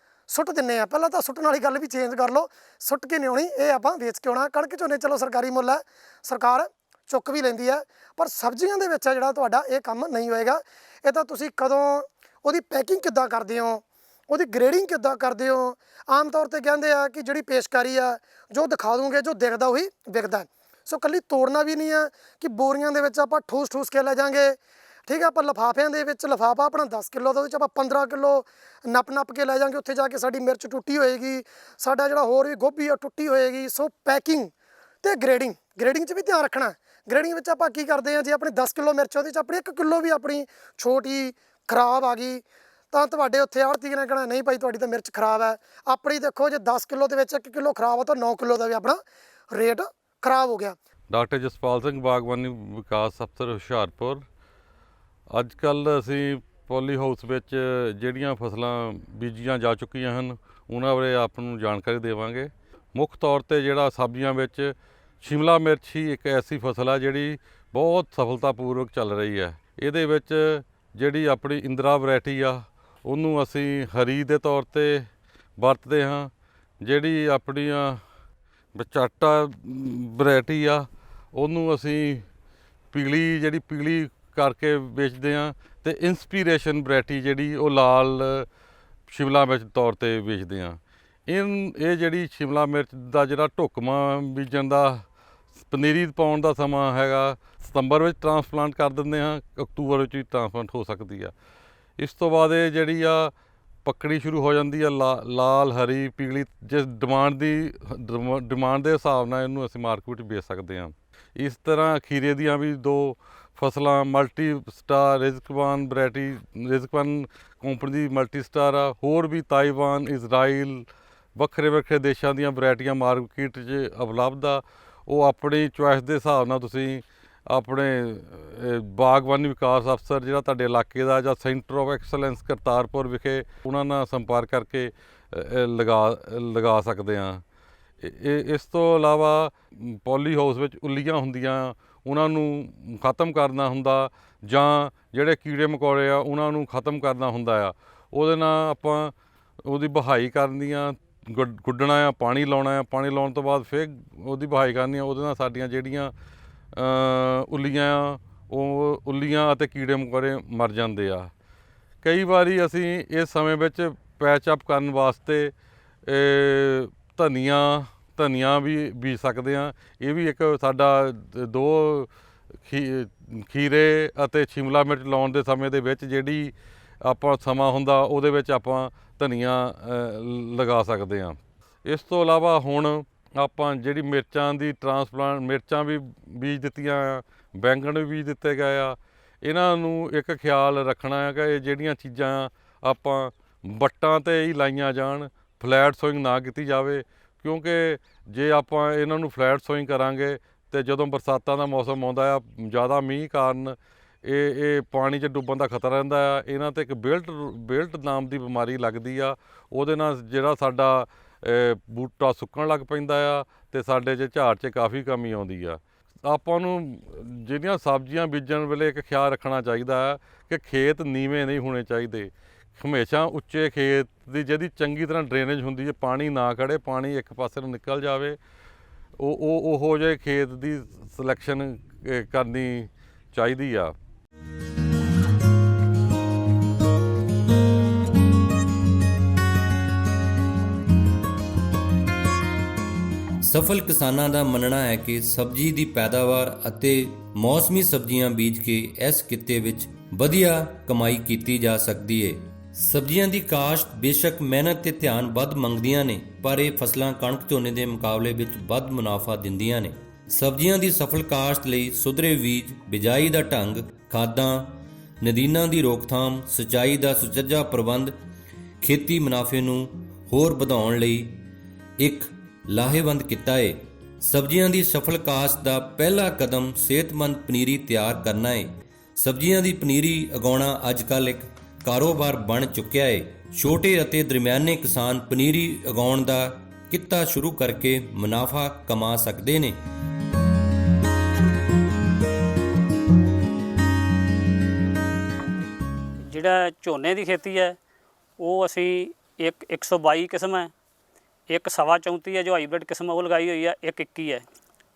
ਸੁੱਟ ਦਿੰਦੇ ਆ। ਪਹਿਲਾਂ ਤਾਂ ਸੁੱਟਣ ਵਾਲੀ ਗੱਲ ਵੀ ਚੇਂਜ ਕਰ ਲਓ, ਸੁੱਟ ਕੇ ਨਹੀਂ ਆਉਣੀ, ਇਹ ਆਪਾਂ ਵੇਚ ਕੇ ਆਉਣਾ। ਕਣਕ ਝੋਨੇ ਚਲੋ ਸਰਕਾਰੀ ਮੁੱਲ ਹੈ, ਸਰਕਾਰ ਚੁੱਕ ਵੀ ਲੈਂਦੀ ਹੈ, ਪਰ ਸਬਜ਼ੀਆਂ ਦੇ ਵਿੱਚ ਜਿਹੜਾ ਤੁਹਾਡਾ ਇਹ ਕੰਮ ਨਹੀਂ ਹੋਏਗਾ। ਇਹ ਤਾਂ ਤੁਸੀਂ ਕਦੋਂ ਉਹਦੀ ਪੈਕਿੰਗ ਕਿੱਦਾਂ ਕਰਦੇ ਹੋ, ਉਹਦੀ ਗ੍ਰੇਡਿੰਗ ਕਿੱਦਾਂ ਕਰਦੇ ਹੋ। ਆਮ ਤੌਰ 'ਤੇ ਕਹਿੰਦੇ ਆ ਕਿ ਜਿਹੜੀ ਪੇਸ਼ਕਾਰੀ ਆ ਜੋ ਦਿਖਾ ਦੂੰਗੇ, ਜੋ ਦਿਖਦਾ ਉਹੀ ਵਿਕਦਾ। ਸੋ ਇਕੱਲੀ ਤੋੜਨਾ ਵੀ ਨਹੀਂ ਆ ਕਿ ਬੋਰੀਆਂ ਦੇ ਵਿੱਚ ਆਪਾਂ ਠੂਸ ਕੇ ਲੈ ਜਾਵਾਂਗੇ, ਠੀਕ ਹੈ। ਆਪਾਂ ਲਿਫਾਫਿਆਂ ਦੇ ਵਿੱਚ ਲਿਫਾਫਾ ਆਪਣਾ 10 ਕਿੱਲੋ ਦਾ, ਉਹਦੇ 'ਚ ਆਪਾਂ 15 ਕਿੱਲੋ ਨੱਪ ਕੇ ਲੈ ਜਾਵਾਂਗੇ। ਉੱਥੇ ਜਾ ਕੇ ਸਾਡੀ ਮਿਰਚ ਟੁੱਟੀ ਹੋਏਗੀ, ਸਾਡਾ ਜਿਹੜਾ ਹੋਰ ਵੀ ਗੋਭੀ ਆ ਟੁੱਟੀ ਹੋਏਗੀ। ਸੋ ਪੈਕਿੰਗ ਅਤੇ ਗ੍ਰੇਡਿੰਗ 'ਚ ਵੀ ਧਿਆਨ ਰੱਖਣਾ। ਗ੍ਰੇਡਿੰਗ ਵਿੱਚ ਆਪਾਂ ਕੀ ਕਰਦੇ ਹਾਂ, ਜੇ ਆਪਣੀ 10 ਕਿੱਲੋ ਮਿਰਚ ਉਹਦੇ 'ਚ ਆਪਣੀ 1 ਕਿੱਲੋ ਵੀ ਆਪਣੀ ਛੋਟੀ ਖਰਾਬ ਆ ਗਈ ਤਾਂ ਤੁਹਾਡੇ ਉੱਥੇ ਆੜ੍ਹਤੀ ਨੇ ਕਹਿਣਾ ਨਹੀਂ ਭਾਈ ਤੁਹਾਡੀ ਤਾਂ ਮਿਰਚ ਖਰਾਬ ਹੈ। ਆਪਣੀ ਦੇਖੋ ਜੇ 10 ਕਿੱਲੋ ਦੇ ਵਿੱਚ 1 ਕਿੱਲੋ ਖਰਾਬ ਆ ਤਾਂ 9 ਕਿੱਲੋ ਦਾ ਵੀ ਆਪਣਾ ਰੇਟ ਖਰਾਬ ਹੋ ਗਿਆ। ਡਾਕਟਰ ਜਸਪਾਲ ਸਿੰਘ ਬਾਗਬਾਨੀ ਵਿਕਾਸ ਅਫਸਰ ਹੁਸ਼ਿਆਰਪੁਰ। ਅੱਜ ਕੱਲ੍ਹ ਅਸੀਂ ਪੋਲੀ ਹਾਊਸ ਵਿੱਚ ਜਿਹੜੀਆਂ ਫਸਲਾਂ ਬੀਜੀਆਂ ਜਾ ਚੁੱਕੀਆਂ ਹਨ ਉਹਨਾਂ ਬਾਰੇ ਆਪ ਨੂੰ ਜਾਣਕਾਰੀ ਦੇਵਾਂਗੇ। ਮੁੱਖ ਤੌਰ 'ਤੇ ਜਿਹੜਾ ਸਬਜ਼ੀਆਂ ਵਿੱਚ ਸ਼ਿਮਲਾ ਮਿਰਚ ਹੀ ਇੱਕ ਐਸੀ ਫਸਲ ਆ ਜਿਹੜੀ ਬਹੁਤ ਸਫਲਤਾਪੂਰਵਕ ਚੱਲ ਰਹੀ ਹੈ। ਇਹਦੇ ਵਿੱਚ ਜਿਹੜੀ ਆਪਣੀ ਇੰਦਰਾ ਵੈਰਾਇਟੀ ਆ ਉਹਨੂੰ ਅਸੀਂ ਹਰੀ ਦੇ ਤੌਰ 'ਤੇ ਵਰਤਦੇ ਹਾਂ। ਜਿਹੜੀ ਆਪਣੀਆਂ ਬਚਾਟਾ ਵੈਰਾਇਟੀ ਆ ਉਹਨੂੰ ਅਸੀਂ ਪੀਲੀ ਕਰਕੇ ਵੇਚਦੇ ਹਾਂ, ਅਤੇ ਇੰਸਪੀਰੇਸ਼ਨ ਵੈਰਾਇਟੀ ਜਿਹੜੀ ਉਹ ਲਾਲ ਸ਼ਿਮਲਾ ਮਿਰਚ ਤੌਰ 'ਤੇ ਵੇਚਦੇ ਹਾਂ। ਇਹ ਜਿਹੜੀ ਸ਼ਿਮਲਾ ਮਿਰਚ ਦਾ ਜਿਹੜਾ ਢੁਕਵਾਂ ਬੀਜਣ ਦਾ ਪਨੀਰੀ ਪਾਉਣ ਦਾ ਸਮਾਂ ਹੈਗਾ ਸਤੰਬਰ ਵਿੱਚ ਟਰਾਂਸਪਲਾਂਟ ਕਰ ਦਿੰਦੇ ਹਾਂ, ਅਕਤੂਬਰ ਵਿੱਚ ਵੀ ਟਰਾਂਸਪਲਾਂਟ ਹੋ ਸਕਦੀ ਆ। ਇਸ ਤੋਂ ਬਾਅਦ ਇਹ ਜਿਹੜੀ ਆ ਪੱਕਣੀ ਸ਼ੁਰੂ ਹੋ ਜਾਂਦੀ ਆ, ਲਾਲ ਹਰੀ ਪੀਲੀ, ਜਿਸ ਡਿਮਾਂਡ ਦੇ ਹਿਸਾਬ ਨਾਲ ਇਹਨੂੰ ਅਸੀਂ ਮਾਰਕੀਟ ਵਿੱਚ ਵੇਚ ਸਕਦੇ ਹਾਂ। ਇਸ ਤਰ੍ਹਾਂ ਖੀਰੇ ਦੀਆਂ ਵੀ 2 ਫਸਲਾਂ multi star Rijk Zwaan variety, Rijk Zwaan company ਦੀ ਮਲਟੀ ਸਟਾਰ ਆ, ਹੋਰ ਵੀ ਤਾਈਵਾਨ, ਇਜ਼ਰਾਈਲ, ਵੱਖਰੇ ਦੇਸ਼ਾਂ ਦੀਆਂ ਵੈਰਾਇਟੀਆਂ ਮਾਰਕੀਟ 'ਚ ਉਪਲਬਧ ਆ। ਉਹ ਆਪਣੀ ਚੁਆਇਸ ਦੇ ਹਿਸਾਬ ਨਾਲ ਤੁਸੀਂ ਆਪਣੇ ਬਾਗਬਾਨੀ ਵਿਕਾਸ ਅਫਸਰ ਜਿਹੜਾ ਤੁਹਾਡੇ ਇਲਾਕੇ ਦਾ ਜਾਂ ਸੈਂਟਰ ਆਫ ਐਕਸਲੈਂਸ ਕਰਤਾਰਪੁਰ ਵਿਖੇ ਉਹਨਾਂ ਨਾਲ ਸੰਪਰਕ ਕਰਕੇ ਲਗਾ ਸਕਦੇ ਹਾਂ। ਇਸ ਤੋਂ ਇਲਾਵਾ ਪੋਲੀ ਹਾਊਸ ਵਿੱਚ ਉੱਲੀਆਂ ਹੁੰਦੀਆਂ, ਉਹਨਾਂ ਨੂੰ ਖਤਮ ਕਰਨਾ ਹੁੰਦਾ, ਜਾਂ ਜਿਹੜੇ ਕੀੜੇ ਮਕੌੜੇ ਆ ਉਹਨਾਂ ਨੂੰ ਖਤਮ ਕਰਨਾ ਹੁੰਦਾ ਆ। ਉਹਦੇ ਨਾਲ ਆਪਾਂ ਉਹਦੀ ਵਹਾਈ ਕਰਨੀ ਆ, ਗੁੱਡਣਾ ਆ, ਪਾਣੀ ਲਾਉਣਾ ਆ, ਪਾਣੀ ਲਾਉਣ ਤੋਂ ਬਾਅਦ ਫਿਰ ਉਹਦੀ ਵਹਾਈ ਕਰਨੀ ਆ। ਉਹਦੇ ਨਾਲ ਸਾਡੀਆਂ ਜਿਹੜੀਆਂ ਉੱਲੀਆਂ ਆ, ਉਹ ਉੱਲੀਆਂ ਅਤੇ ਕੀੜੇ ਮਕੌੜੇ ਮਰ ਜਾਂਦੇ ਆ। ਕਈ ਵਾਰੀ ਅਸੀਂ ਇਸ ਸਮੇਂ ਵਿੱਚ ਪੈਚ ਅਪ ਕਰਨ ਵਾਸਤੇ ਧਨੀਆ ਵੀ ਬੀਜ ਸਕਦੇ ਹਾਂ। ਇਹ ਵੀ ਇੱਕ ਸਾਡਾ 2 ਖੀਰੇ ਅਤੇ ਸ਼ਿਮਲਾ ਮਿਰਚ ਲਾਉਣ ਦੇ ਸਮੇਂ ਦੇ ਵਿੱਚ ਜਿਹੜੀ ਆਪਾਂ ਸਮਾਂ ਹੁੰਦਾ, ਉਹਦੇ ਵਿੱਚ ਆਪਾਂ ਧਨੀਆ ਲਗਾ ਸਕਦੇ ਹਾਂ। ਇਸ ਤੋਂ ਇਲਾਵਾ ਹੁਣ ਆਪਾਂ ਜਿਹੜੀ ਮਿਰਚਾਂ ਦੀ ਟਰਾਂਸਪਲਾਂਟ, ਮਿਰਚਾਂ ਵੀ ਬੀਜ ਦਿੱਤੀਆਂ ਆ, ਬੈਂਗਣ ਵੀ ਬੀਜ ਦਿੱਤੇ ਗਏ ਆ। ਇਹਨਾਂ ਨੂੰ ਇੱਕ ਖਿਆਲ ਰੱਖਣਾ ਹੈ ਕਿ ਇਹ ਜਿਹੜੀਆਂ ਚੀਜ਼ਾਂ ਆਪਾਂ ਵੱਟਾਂ 'ਤੇ ਹੀ ਲਾਈਆਂ ਜਾਣ, ਫਲੈਟ ਸੋਇੰਗ ਨਾ ਕੀਤੀ ਜਾਵੇ, ਕਿਉਂਕਿ ਜੇ ਆਪਾਂ ਇਹਨਾਂ ਨੂੰ ਫਲੈਟ ਸੋਇੰਗ ਕਰਾਂਗੇ ਅਤੇ ਜਦੋਂ ਬਰਸਾਤਾਂ ਦਾ ਮੌਸਮ ਆਉਂਦਾ ਆ, ਜ਼ਿਆਦਾ ਮੀਂਹ ਕਾਰਨ ਇਹ ਪਾਣੀ 'ਚ ਡੁੱਬਣ ਦਾ ਖਤਰਾ ਰਹਿੰਦਾ ਆ। ਇਹਨਾਂ 'ਤੇ ਇੱਕ ਬਿਲਟ ਨਾਮ ਦੀ ਬਿਮਾਰੀ ਲੱਗਦੀ ਆ। ਉਹਦੇ ਨਾਲ ਜਿਹੜਾ ਸਾਡਾ ਬੂਟਾ ਸੁੱਕਣ ਲੱਗ ਪੈਂਦਾ ਆ ਅਤੇ ਸਾਡੇ 'ਚ ਝਾੜ 'ਚ ਕਾਫੀ ਕਮੀ ਆਉਂਦੀ ਆ। ਆਪਾਂ ਨੂੰ ਜਿਹੜੀਆਂ ਸਬਜ਼ੀਆਂ ਬੀਜਣ ਵੇਲੇ ਇੱਕ ਖਿਆਲ ਰੱਖਣਾ ਚਾਹੀਦਾ ਹੈ ਕਿ ਖੇਤ ਨੀਵੇਂ ਨਹੀਂ ਹੋਣੇ ਚਾਹੀਦੇ। ਹਮੇਸ਼ਾ ਉੱਚੇ ਖੇਤ ਦੀ ਜਿਹਦੀ ਚੰਗੀ ਤਰ੍ਹਾਂ ਡਰੇਨੇਜ ਹੁੰਦੀ ਹੈ, ਪਾਣੀ ਨਾ ਖੜ੍ਹੇ, ਪਾਣੀ ਇੱਕ ਪਾਸੇ ਨੂੰ ਨਿਕਲ ਜਾਵੇ, ਉਹੋ ਜਿਹੇ ਖੇਤ ਦੀ ਸਿਲੈਕਸ਼ਨ ਕਰਨੀ ਚਾਹੀਦੀ ਆ। ਸਫਲ ਕਿਸਾਨਾਂ ਦਾ ਮੰਨਣਾ ਹੈ ਕਿ ਸਬਜ਼ੀ ਦੀ ਪੈਦਾਵਾਰ ਅਤੇ ਮੌਸਮੀ ਸਬਜ਼ੀਆਂ ਬੀਜ ਕੇ ਇਸ ਕਿੱਤੇ ਵਿੱਚ ਵਧੀਆ ਕਮਾਈ ਕੀਤੀ ਜਾ ਸਕਦੀ ਹੈ। ਸਬਜ਼ੀਆਂ ਦੀ ਕਾਸ਼ਤ ਬੇਸ਼ੱਕ ਮਿਹਨਤ ਤੇ ਧਿਆਨ ਵੱਧ ਮੰਗਦੀਆਂ ਨੇ, ਪਰ ਇਹ ਫਸਲਾਂ ਕਣਕ ਝੋਨੇ ਦੇ ਮੁਕਾਬਲੇ ਵਿੱਚ ਵੱਧ ਮੁਨਾਫਾ ਦਿੰਦੀਆਂ ਨੇ। ਸਬਜ਼ੀਆਂ ਦੀ ਸਫਲ ਕਾਸ਼ਤ ਲਈ ਸੁਧਰੇ ਬੀਜ, ਬਿਜਾਈ ਦਾ ਢੰਗ, ਖਾਦਾਂ, ਨਦੀਨਾਂ ਦੀ ਰੋਕਥਾਮ, ਸਿੰਚਾਈ ਦਾ ਸੁਚੱਜਾ ਪ੍ਰਬੰਧ ਖੇਤੀ ਮੁਨਾਫੇ ਨੂੰ ਹੋਰ ਵਧਾਉਣ ਲਈ ਇੱਕ ਲਾਹੇਵੰਦ ਕਿੱਤਾ ਹੈ। ਸਬਜ਼ੀਆਂ ਦੀ ਸਫਲ ਕਾਸ਼ਤ ਦਾ ਪਹਿਲਾ ਕਦਮ ਸਿਹਤਮੰਦ ਪਨੀਰੀ ਤਿਆਰ ਕਰਨਾ ਹੈ। ਸਬਜ਼ੀਆਂ ਦੀ ਪਨੀਰੀ ਉਗਾਉਣਾ ਅੱਜਕੱਲ੍ਹ ਇੱਕ ਕਾਰੋਬਾਰ ਬਣ ਚੁੱਕਿਆ ਹੈ। ਛੋਟੇ ਅਤੇ ਦਰਮਿਆਨੇ ਕਿਸਾਨ ਪਨੀਰੀ ਉਗਾਉਣ ਦਾ ਕਿੱਤਾ ਸ਼ੁਰੂ ਕਰਕੇ ਮੁਨਾਫਾ ਕਮਾ ਸਕਦੇ ਨੇ। ਜਿਹੜਾ ਝੋਨੇ ਦੀ ਖੇਤੀ ਹੈ ਉਹ ਅਸੀਂ ਇੱਕ 122 ਕਿਸਮ ਹੈ, ਇੱਕ 34 ਹੈ ਜੋ ਹਾਈਬ੍ਰਿਡ ਕਿਸਮ ਉਹ ਲਗਾਈ ਹੋਈ ਹੈ, ਇੱਕ 21 ਹੈ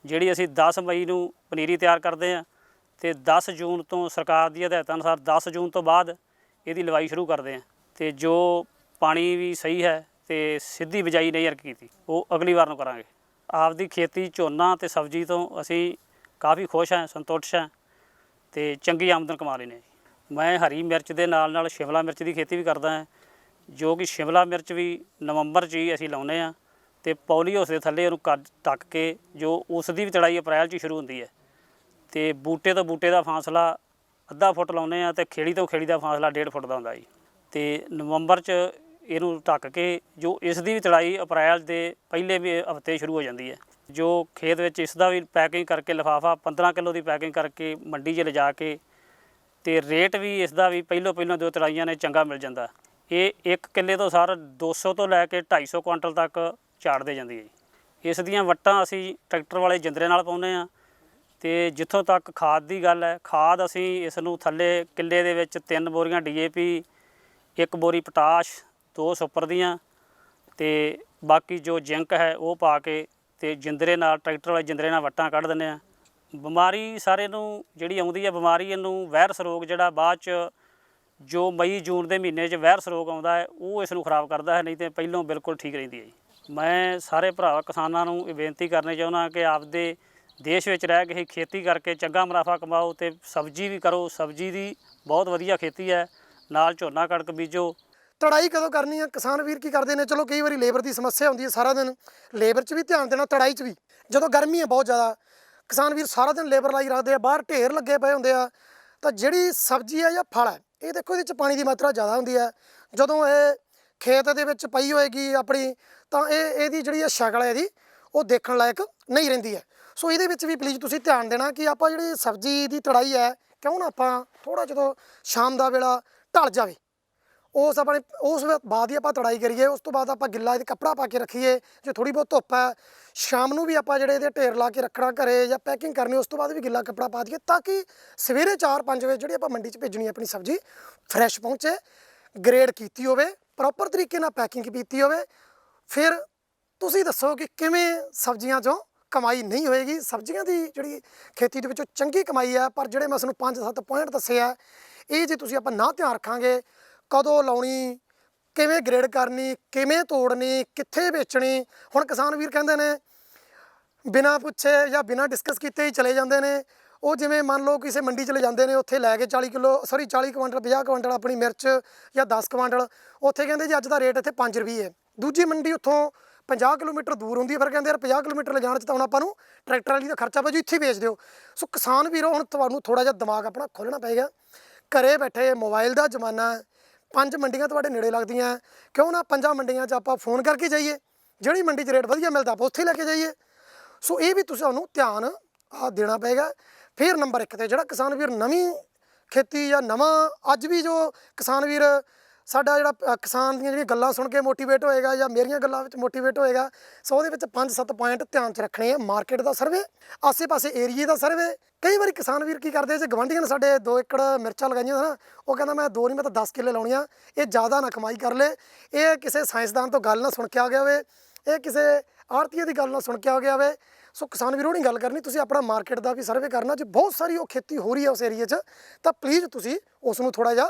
ਜਿਹੜੀ ਅਸੀਂ 10 ਮਈ ਨੂੰ ਪਨੀਰੀ ਤਿਆਰ ਕਰਦੇ ਹਾਂ ਅਤੇ 10 ਜੂਨ ਤੋਂ ਸਰਕਾਰ ਦੀ ਹਦਾਇਤਾਂ ਅਨੁਸਾਰ 10 ਜੂਨ ਤੋਂ ਬਾਅਦ ਇਹਦੀ ਲਵਾਈ ਸ਼ੁਰੂ ਕਰਦੇ ਹਾਂ। ਅਤੇ ਜੋ ਪਾਣੀ ਵੀ ਸਹੀ ਹੈ ਅਤੇ ਸਿੱਧੀ ਬਿਜਾਈ ਨਹੀਂ ਕੀਤੀ, ਉਹ ਅਗਲੀ ਵਾਰ ਨੂੰ ਕਰਾਂਗੇ। ਆਪਦੀ ਖੇਤੀ ਝੋਨਾ ਅਤੇ ਸਬਜ਼ੀ ਤੋਂ ਅਸੀਂ ਕਾਫੀ ਖੁਸ਼ ਹਾਂ, ਸੰਤੁਸ਼ਟ ਹਾਂ ਅਤੇ ਚੰਗੀ ਆਮਦਨ ਕਮਾ ਲੈਂਦੇ ਹਾਂ। ਮੈਂ ਹਰੀ ਮਿਰਚ ਦੇ ਨਾਲ ਨਾਲ ਸ਼ਿਮਲਾ ਮਿਰਚ ਦੀ ਖੇਤੀ ਵੀ ਕਰਦਾ ਹਾਂ, ਜੋ ਕਿ ਸ਼ਿਮਲਾ ਮਿਰਚ ਵੀ ਨਵੰਬਰ 'ਚ ਹੀ ਅਸੀਂ ਲਾਉਂਦੇ ਹਾਂ ਅਤੇ ਪੌਲੀ ਹਾਊਸ ਦੇ ਥੱਲੇ ਉਹਨੂੰ ਢੱਕ ਕੇ, ਜੋ ਉਸ ਦੀ ਵੀ ਤੜਾਈ ਅਪ੍ਰੈਲ 'ਚ ਸ਼ੁਰੂ ਹੁੰਦੀ ਹੈ ਅਤੇ ਬੂਟੇ ਤੋਂ ਬੂਟੇ ਦਾ ਫਾਸਲਾ ਅੱਧਾ ਫੁੱਟ ਲਾਉਂਦੇ ਹਾਂ ਅਤੇ ਖੇੜੀ ਤੋਂ ਖੇੜੀ ਦਾ ਫਾਸਲਾ 1.5 ਫੁੱਟ ਦਾ ਹੁੰਦਾ ਜੀ। ਅਤੇ ਨਵੰਬਰ 'ਚ ਇਹਨੂੰ ਢੱਕ ਕੇ, ਜੋ ਇਸ ਦੀ ਵੀ ਤੜਾਈ ਅਪ੍ਰੈਲ ਦੇ ਪਹਿਲੇ ਵੀ ਹਫ਼ਤੇ ਸ਼ੁਰੂ ਹੋ ਜਾਂਦੀ ਹੈ। ਜੋ ਖੇਤ ਵਿੱਚ ਇਸ ਦਾ ਵੀ ਪੈਕਿੰਗ ਕਰਕੇ ਲਿਫਾਫਾ 15 ਕਿਲੋ ਦੀ ਪੈਕਿੰਗ ਕਰਕੇ ਮੰਡੀ 'ਚ ਲਿਜਾ ਕੇ, ਅਤੇ ਰੇਟ ਵੀ ਇਸ ਦਾ ਵੀ ਪਹਿਲੋਂ ਦੋ ਤੜਾਈਆਂ ਨੇ ਚੰਗਾ ਮਿਲ ਜਾਂਦਾ। ਇਹ 1 ਕਿੱਲੇ ਤੋਂ ਸਰ 200 ਤੋਂ ਲੈ ਕੇ 250 ਕੁਆਂਟਲ ਤੱਕ ਝਾੜ ਦੇ ਜਾਂਦੀ ਹੈ ਜੀ। ਇਸ ਦੀਆਂ ਵੱਟਾਂ ਅਸੀਂ ਟਰੈਕਟਰ ਵਾਲੇ ਜਿੰਦਰੇ ਨਾਲ ਪਾਉਂਦੇ ਹਾਂ। ਅਤੇ ਜਿੱਥੋਂ ਤੱਕ ਖਾਦ ਦੀ ਗੱਲ ਹੈ, ਖਾਦ ਅਸੀਂ ਇਸ ਨੂੰ ਥੱਲੇ ਕਿੱਲੇ ਦੇ ਵਿੱਚ 3 ਬੋਰੀਆਂ DAP, 1 ਬੋਰੀ ਪੋਟਾਸ਼, 2 ਸੁਪਰ ਦੀਆਂ ਅਤੇ ਬਾਕੀ ਜੋ ਜਿੰਕ ਹੈ ਉਹ ਪਾ ਕੇ ਅਤੇ ਜਿੰਦਰੇ ਨਾਲ, ਟਰੈਕਟਰ ਵਾਲੇ ਜਿੰਦਰੇ ਨਾਲ ਵੱਟਾਂ ਕੱਢ ਦਿੰਦੇ ਹਾਂ। ਬਿਮਾਰੀ ਸਾਰੇ ਨੂੰ ਜਿਹੜੀ ਆਉਂਦੀ ਹੈ, ਬਿਮਾਰੀ ਇਹਨੂੰ ਵਾਇਰਸ ਰੋਗ ਜਿਹੜਾ ਬਾਅਦ 'ਚ ਜੋ ਮਈ ਜੂਨ ਦੇ ਮਹੀਨੇ 'ਚ ਵਾਇਰਸ ਰੋਗ ਆਉਂਦਾ ਹੈ ਉਹ ਇਸ ਨੂੰ ਖਰਾਬ ਕਰਦਾ ਹੈ, ਨਹੀਂ ਤਾਂ ਪਹਿਲੋਂ ਬਿਲਕੁਲ ਠੀਕ ਰਹਿੰਦੀ ਹੈ ਜੀ। ਮੈਂ ਸਾਰੇ ਭਰਾ ਕਿਸਾਨਾਂ ਨੂੰ ਇਹ ਬੇਨਤੀ ਕਰਨੀ ਚਾਹੁੰਦਾ ਕਿ ਆਪਦੇ ਦੇਸ਼ ਵਿੱਚ ਰਹਿ ਕੇ ਹੀ ਖੇਤੀ ਕਰਕੇ ਚੰਗਾ ਮੁਨਾਫਾ ਕਮਾਓ ਅਤੇ ਸਬਜ਼ੀ ਵੀ ਕਰੋ। ਸਬਜ਼ੀ ਦੀ ਬਹੁਤ ਵਧੀਆ ਖੇਤੀ ਹੈ, ਨਾਲ ਝੋਨਾ ਕਣਕ ਬੀਜੋ। ਤੜਾਈ ਕਦੋਂ ਕਰਨੀ ਆ? ਕਿਸਾਨ ਵੀਰ ਕੀ ਕਰਦੇ ਨੇ, ਚਲੋ ਕਈ ਵਾਰੀ ਲੇਬਰ ਦੀ ਸਮੱਸਿਆ ਹੁੰਦੀ ਹੈ, ਸਾਰਾ ਦਿਨ ਲੇਬਰ 'ਚ ਵੀ ਧਿਆਨ ਦੇਣਾ, ਤੜਾਈ 'ਚ ਵੀ। ਜਦੋਂ ਗਰਮੀ ਹੈ ਬਹੁਤ ਜ਼ਿਆਦਾ, ਕਿਸਾਨ ਵੀਰ ਸਾਰਾ ਦਿਨ ਲੇਬਰ ਲਾਈ ਰੱਖਦੇ ਆ, ਬਾਹਰ ਢੇਰ ਲੱਗੇ ਪਏ ਹੁੰਦੇ ਆ। ਤਾਂ ਜਿਹੜੀ ਸਬਜ਼ੀ ਹੈ ਜਾਂ ਫਲ ਹੈ, ਇਹ ਦੇਖੋ ਇਹਦੇ 'ਚ ਪਾਣੀ ਦੀ ਮਾਤਰਾ ਜ਼ਿਆਦਾ ਹੁੰਦੀ ਹੈ। ਜਦੋਂ ਇਹ ਖੇਤ ਦੇ ਵਿੱਚ ਪਈ ਹੋਏਗੀ ਆਪਣੀ, ਤਾਂ ਇਹਦੀ ਜਿਹੜੀ ਸ਼ਕਲ ਹੈ ਇਹਦੀ ਉਹ ਦੇਖਣ ਲਾਇਕ ਨਹੀਂ ਰਹਿੰਦੀ ਹੈ। ਸੋ ਇਹਦੇ ਵਿੱਚ ਵੀ ਪਲੀਜ਼ ਤੁਸੀਂ ਧਿਆਨ ਦੇਣਾ ਕਿ ਆਪਾਂ ਜਿਹੜੀ ਸਬਜ਼ੀ ਦੀ ਤੜਾਈ ਹੈ, ਕਿਉਂ ਨਾ ਆਪਾਂ ਥੋੜ੍ਹਾ ਜਦੋਂ ਸ਼ਾਮ ਦਾ ਵੇਲਾ ਢਲ ਜਾਵੇ, ਉਸ ਬਾਅਦ ਹੀ ਆਪਾਂ ਤੜਾਈ ਕਰੀਏ। ਉਸ ਤੋਂ ਬਾਅਦ ਆਪਾਂ ਗਿੱਲਾ ਇਹਦੇ ਕੱਪੜਾ ਪਾ ਕੇ ਰੱਖੀਏ। ਜੇ ਥੋੜੀ ਬਹੁਤ ਧੁੱਪ ਹੈ ਸ਼ਾਮ ਨੂੰ ਵੀ ਆਪਾਂ ਜਿਹੜੇ ਇਹਦੇ ਢੇਰ ਲਾ ਕੇ ਰੱਖਣਾ ਘਰੇ ਜਾਂ ਪੈਕਿੰਗ ਕਰਨੀ, ਉਸ ਤੋਂ ਬਾਅਦ ਵੀ ਗਿੱਲਾ ਕੱਪੜਾ ਪਾ ਦਈਏ ਤਾਂ ਕਿ ਸਵੇਰੇ 4-5 ਵਜੇ ਜਿਹੜੀ ਆਪਾਂ ਮੰਡੀ 'ਚ ਭੇਜਣੀ ਆਪਣੀ ਸਬਜ਼ੀ ਫਰੈਸ਼ ਪਹੁੰਚੇ, ਗ੍ਰੇਡ ਕੀਤੀ ਹੋਵੇ, ਪ੍ਰੋਪਰ ਤਰੀਕੇ ਨਾਲ ਪੈਕਿੰਗ ਕੀਤੀ ਹੋਵੇ। ਫਿਰ ਤੁਸੀਂ ਦੱਸੋ ਕਿ ਕਿਵੇਂ ਸਬਜ਼ੀਆਂ 'ਚੋਂ ਕਮਾਈ ਨਹੀਂ ਹੋਏਗੀ। ਸਬਜ਼ੀਆਂ ਦੀ ਜਿਹੜੀ ਖੇਤੀ ਦੇ ਵਿੱਚੋਂ ਚੰਗੀ ਕਮਾਈ ਹੈ, ਪਰ ਜਿਹੜੇ ਮੈਂ ਤੁਹਾਨੂੰ 5-7 ਪੁਆਇੰਟ ਦੱਸੇ ਆ, ਇਹ ਜੇ ਤੁਸੀਂ ਆਪਾਂ ਨਾ ਧਿਆਨ ਰੱਖਾਂਗੇ, ਕਦੋਂ ਲਾਉਣੀ, ਕਿਵੇਂ ਗ੍ਰੇਡ ਕਰਨੀ, ਕਿਵੇਂ ਤੋੜਨੀ, ਕਿੱਥੇ ਵੇਚਣੀ। ਹੁਣ ਕਿਸਾਨ ਵੀਰ ਕਹਿੰਦੇ ਨੇ ਬਿਨਾਂ ਪੁੱਛੇ ਜਾਂ ਬਿਨਾਂ ਡਿਸਕਸ ਕੀਤੇ ਹੀ ਚਲੇ ਜਾਂਦੇ ਨੇ। ਉਹ ਜਿਵੇਂ ਮੰਨ ਲਓ ਕਿਸੇ ਮੰਡੀ ਚਲੇ ਜਾਂਦੇ ਨੇ, ਉੱਥੇ ਲੈ ਕੇ 40 ਕੁਆਂਟਲ 50 ਕੁਆਂਟਲ ਆਪਣੀ ਮਿਰਚ ਜਾਂ 10 ਕੁਆਂਟਲ, ਉੱਥੇ ਕਹਿੰਦੇ ਜੀ ਅੱਜ ਦਾ ਰੇਟ ਇੱਥੇ 5 ਰੁਪਏ ਹੈ। ਦੂਜੀ ਮੰਡੀ ਉੱਥੋਂ 50 ਕਿਲੋਮੀਟਰ ਦੂਰ ਹੁੰਦੀ ਹੈ, ਫਿਰ ਕਹਿੰਦੇ ਯਾਰ 50 ਕਿਲੋਮੀਟਰ ਲਿਜਾਣ 'ਚ ਤਾਂ ਹੁਣ ਆਪਾਂ ਨੂੰ ਟਰੈਕਟਰ ਵਾਲੀ ਦਾ ਖਰਚਾ ਪੈ ਜੂ, ਇੱਥੇ ਵੇਚ ਦਿਓ। ਸੋ ਕਿਸਾਨ ਵੀਰੋ, ਹੁਣ ਤੁਹਾਨੂੰ ਥੋੜ੍ਹਾ ਜਿਹਾ ਦਿਮਾਗ ਆਪਣਾ ਖੋਲ੍ਹਣਾ ਪਏਗਾ। ਘਰੇ ਬੈਠੇ ਮੋਬਾਈਲ ਦਾ ਜ਼ਮਾਨਾ, 5 ਮੰਡੀਆਂ ਤੁਹਾਡੇ ਨੇੜੇ ਲੱਗਦੀਆਂ, ਕਿਉਂ ਨਾ 5 ਮੰਡੀਆਂ 'ਚ ਆਪਾਂ ਫੋਨ ਕਰਕੇ ਜਾਈਏ, ਜਿਹੜੀ ਮੰਡੀ 'ਚ ਰੇਟ ਵਧੀਆ ਮਿਲਦਾ ਆਪਾਂ ਉੱਥੇ ਲੈ ਕੇ ਜਾਈਏ। ਸੋ ਇਹ ਵੀ ਤੁਹਾਨੂੰ ਧਿਆਨ ਦੇਣਾ ਪਏਗਾ। ਫਿਰ ਨੰਬਰ 1 'ਤੇ ਜਿਹੜਾ ਕਿਸਾਨ ਵੀਰ ਨਵੀਂ ਖੇਤੀ ਜਾਂ ਨਵਾਂ ਅੱਜ ਵੀ ਜੋ ਕਿਸਾਨ ਵੀਰ ਸਾਡਾ ਜਿਹੜਾ ਕਿਸਾਨ ਦੀਆਂ ਜਿਹੜੀਆਂ ਗੱਲਾਂ ਸੁਣ ਕੇ ਮੋਟੀਵੇਟ ਹੋਏਗਾ ਜਾਂ ਮੇਰੀਆਂ ਗੱਲਾਂ ਵਿੱਚ ਮੋਟੀਵੇਟ ਹੋਏਗਾ, ਸੋ ਉਹਦੇ ਵਿੱਚ 5-7 ਪੁਆਇੰਟ ਧਿਆਨ 'ਚ ਰੱਖਣੇ ਆ। ਮਾਰਕੀਟ ਦਾ ਸਰਵੇ, ਆਸੇ-ਪਾਸੇ ਏਰੀਏ ਦਾ ਸਰਵੇ। ਕਈ ਵਾਰੀ ਕਿਸਾਨ ਵੀਰ ਕੀ ਕਰਦੇ, ਜੇ ਗਵਾਂਢੀਆਂ ਨੇ ਸਾਡੇ 2 ਏਕੜ ਮਿਰਚਾਂ ਲਗਾਈਆਂ ਨਾ, ਉਹ ਕਹਿੰਦਾ ਮੈਂ 2 ਨਹੀਂ ਮੈਂ ਤਾਂ 10 ਕਿੱਲੇ ਲਾਉਣੀਆਂ, ਇਹ ਜ਼ਿਆਦਾ ਨਾ ਕਮਾਈ ਕਰ ਲੇ। ਇਹ ਕਿਸੇ ਸਾਇੰਸਦਾਨ ਤੋਂ ਗੱਲ ਨਾ ਸੁਣ ਕੇ ਆ ਗਿਆ ਹੋਵੇ, ਇਹ ਕਿਸੇ ਆੜ੍ਹਤੀਏ ਦੀ ਗੱਲ ਨਾ ਸੁਣ ਕੇ ਆ ਗਿਆ ਹੋਵੇ। ਸੋ ਕਿਸਾਨ ਵੀਰੋ ਨਹੀਂ ਗੱਲ ਕਰਨੀ, ਤੁਸੀਂ ਆਪਣਾ ਮਾਰਕੀਟ ਦਾ ਵੀ ਸਰਵੇ ਕਰਨਾ। ਜੇ ਬਹੁਤ ਸਾਰੀ ਉਹ ਖੇਤੀ ਹੋ ਰਹੀ ਹੈ ਉਸ ਏਰੀਏ 'ਚ, ਤਾਂ ਪਲੀਜ਼ ਤੁਸੀਂ ਉਸ ਨੂੰ ਥੋੜ੍ਹਾ ਜਿਹਾ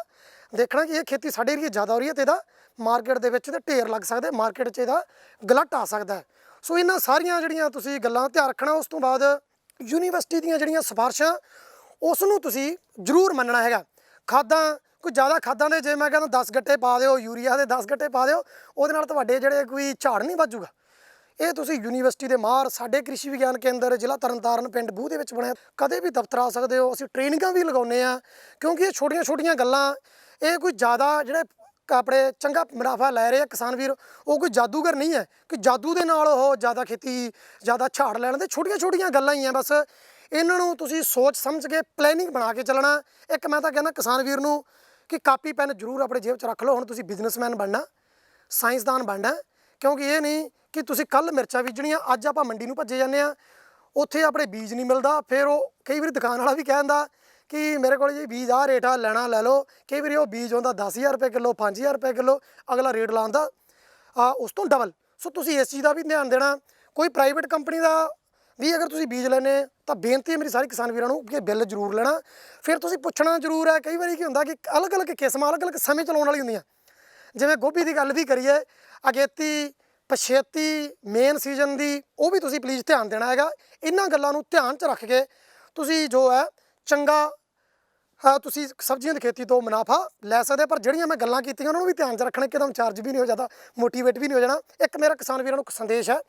ਦੇਖਣਾ ਕਿ ਇਹ ਖੇਤੀ ਸਾਡੇ ਏਰੀਏ ਜ਼ਿਆਦਾ ਹੋ ਰਹੀ ਹੈ ਅਤੇ ਇਹਦਾ ਮਾਰਕੀਟ ਦੇ ਵਿੱਚ ਤੇ ਢੇਰ ਲੱਗ ਸਕਦੇ, ਮਾਰਕੀਟ 'ਚ ਇਹਦਾ ਗਲਟ ਆ ਸਕਦਾ ਹੈ। ਸੋ ਇਹਨਾਂ ਸਾਰੀਆਂ ਜਿਹੜੀਆਂ ਤੁਸੀਂ ਗੱਲਾਂ ਧਿਆਨ ਰੱਖਣਾ। ਉਸ ਤੋਂ ਬਾਅਦ ਯੂਨੀਵਰਸਿਟੀ ਦੀਆਂ ਜਿਹੜੀਆਂ ਸਿਫਾਰਸ਼ਾਂ, ਉਸ ਨੂੰ ਤੁਸੀਂ ਜ਼ਰੂਰ ਮੰਨਣਾ ਹੈਗਾ। ਖਾਦਾਂ, ਕੋਈ ਜ਼ਿਆਦਾ ਖਾਦਾਂ ਦੇ ਜੇ ਮੈਂ ਕਹਿੰਦਾ 10 ਗੱਟੇ ਪਾ ਦਿਓ, ਯੂਰੀਆ ਦੇ 10 ਗੱਟੇ ਪਾ ਦਿਓ, ਉਹਦੇ ਨਾਲ ਤੁਹਾਡੇ ਜਿਹੜੇ ਕੋਈ ਝਾੜ ਨਹੀਂ ਵੱਜੂਗਾ। ਇਹ ਤੁਸੀਂ ਯੂਨੀਵਰਸਿਟੀ ਦੇ ਮਾਹਰ, ਸਾਡੇ ਕ੍ਰਿਸ਼ੀ ਵਿਗਿਆਨ ਕੇਂਦਰ ਜ਼ਿਲ੍ਹਾ ਤਰਨਤਾਰਨ ਪਿੰਡ ਬੂਹ ਦੇ ਵਿੱਚ ਬਣਿਆ, ਕਦੇ ਵੀ ਦਫ਼ਤਰ ਆ ਸਕਦੇ ਹੋ। ਅਸੀਂ ਟ੍ਰੇਨਿੰਗਾਂ ਵੀ ਲਗਾਉਂਦੇ ਹਾਂ, ਕਿਉਂਕਿ ਇਹ ਛੋਟੀਆਂ ਗੱਲਾਂ, ਇਹ ਕੋਈ ਜ਼ਿਆਦਾ ਜਿਹੜੇ ਆਪਣੇ ਚੰਗਾ ਮੁਨਾਫਾ ਲੈ ਰਹੇ ਆ ਕਿਸਾਨ ਵੀਰ, ਉਹ ਕੋਈ ਜਾਦੂਗਰ ਨਹੀਂ ਹੈ ਕਿ ਜਾਦੂ ਦੇ ਨਾਲ ਉਹ ਜ਼ਿਆਦਾ ਖੇਤੀ, ਜ਼ਿਆਦਾ ਝਾੜ ਲੈਣ ਦੇ। ਛੋਟੀਆਂ ਗੱਲਾਂ ਹੀ ਆ ਬਸ। ਇਹਨਾਂ ਨੂੰ ਤੁਸੀਂ ਸੋਚ ਸਮਝ ਕੇ ਪਲੈਨਿੰਗ ਬਣਾ ਕੇ ਚੱਲਣਾ। ਇੱਕ ਮੈਂ ਤਾਂ ਕਹਿੰਦਾ ਕਿਸਾਨ ਵੀਰ ਨੂੰ ਕਿ ਕਾਪੀ ਪੈਨ ਜ਼ਰੂਰ ਆਪਣੇ ਜੇਬ 'ਚ ਰੱਖ ਲਓ। ਹੁਣ ਤੁਸੀਂ ਬਿਜ਼ਨਸਮੈਨ ਬਣਨਾ, ਸਾਇੰਸਦਾਨ ਬਣਨਾ, ਕਿਉਂਕਿ ਇਹ ਨਹੀਂ ਕਿ ਤੁਸੀਂ ਕੱਲ੍ਹ ਮਿਰਚਾਂ ਬੀਜਣੀਆਂ, ਅੱਜ ਆਪਾਂ ਮੰਡੀ ਨੂੰ ਭੱਜੇ ਜਾਂਦੇ ਹਾਂ, ਉੱਥੇ ਆਪਣੇ ਬੀਜ ਨਹੀਂ ਮਿਲਦਾ। ਫਿਰ ਉਹ ਕਈ ਵਾਰੀ ਦੁਕਾਨ ਵਾਲਾ ਵੀ ਕਹਿ ਦਿੰਦਾ ਕਿ ਮੇਰੇ ਕੋਲ ਜੀ ਬੀਜ ਆਹ ਰੇਟ ਆ, ਲੈਣਾ ਲੈ ਲਓ। ਕਈ ਵਾਰੀ ਉਹ ਬੀਜ ਆਉਂਦਾ 10,000 ਰੁਪਏ ਕਿਲੋ, 5,000 ਰੁਪਏ ਕਿਲੋ, ਅਗਲਾ ਰੇਟ ਲਾਉਂਦਾ ਉਸ ਤੋਂ ਡਬਲ। ਸੋ ਤੁਸੀਂ ਇਸ ਚੀਜ਼ ਦਾ ਵੀ ਧਿਆਨ ਦੇਣਾ। ਕੋਈ ਪ੍ਰਾਈਵੇਟ ਕੰਪਨੀ ਦਾ ਵੀ ਅਗਰ ਤੁਸੀਂ ਬੀਜ ਲੈਂਦੇ ਤਾਂ ਬੇਨਤੀ ਹੈ ਮੇਰੀ ਸਾਰੇ ਕਿਸਾਨ ਵੀਰਾਂ ਨੂੰ ਕਿ ਬਿੱਲ ਜ਼ਰੂਰ ਲੈਣਾ। ਫਿਰ ਤੁਸੀਂ ਪੁੱਛਣਾ ਜ਼ਰੂਰ ਹੈ। ਕਈ ਵਾਰੀ ਕੀ ਹੁੰਦਾ ਕਿ ਅਲੱਗ-ਅਲੱਗ ਕਿਸਮਾਂ ਅਲੱਗ-ਅਲੱਗ ਸਮੇਂ 'ਚ ਲਾਉਣ ਵਾਲੀ ਹੁੰਦੀਆਂ। ਜਿਵੇਂ ਗੋਭੀ ਦੀ ਗੱਲ ਵੀ ਕਰੀਏ, ਅਗੇਤੀ, ਪਛੇਤੀ, ਮੇਨ ਸੀਜ਼ਨ ਦੀ, ਉਹ ਵੀ ਤੁਸੀਂ ਪਲੀਜ਼ ਧਿਆਨ ਦੇਣਾ ਹੈਗਾ। ਇਹਨਾਂ ਗੱਲਾਂ ਨੂੰ ਧਿਆਨ 'ਚ ਰੱਖ ਕੇ ਤੁਸੀਂ ਜੋ ਹੈ ਚੰਗਾ ਤੁਸੀਂ ਸਬਜ਼ੀਆਂ ਦੀ ਖੇਤੀ ਤੋਂ ਮੁਨਾਫਾ ਲੈ ਸਕਦੇ। ਪਰ ਜਿਹੜੀਆਂ ਮੈਂ ਗੱਲਾਂ ਕੀਤੀਆਂ ਉਹਨਾਂ ਨੂੰ ਵੀ ਧਿਆਨ 'ਚ ਰੱਖਣਾ, ਇੱਕਦਮ ਚਾਰਜ ਵੀ ਨਹੀਂ ਹੋ ਜਾਂਦਾ, ਮੋਟੀਵੇਟ ਵੀ ਨਹੀਂ ਹੋ ਜਾਣਾ। ਇੱਕ ਮੇਰਾ ਕਿਸਾਨ ਵੀਰਾਂ ਨੂੰ ਸੰਦੇਸ਼ ਹੈ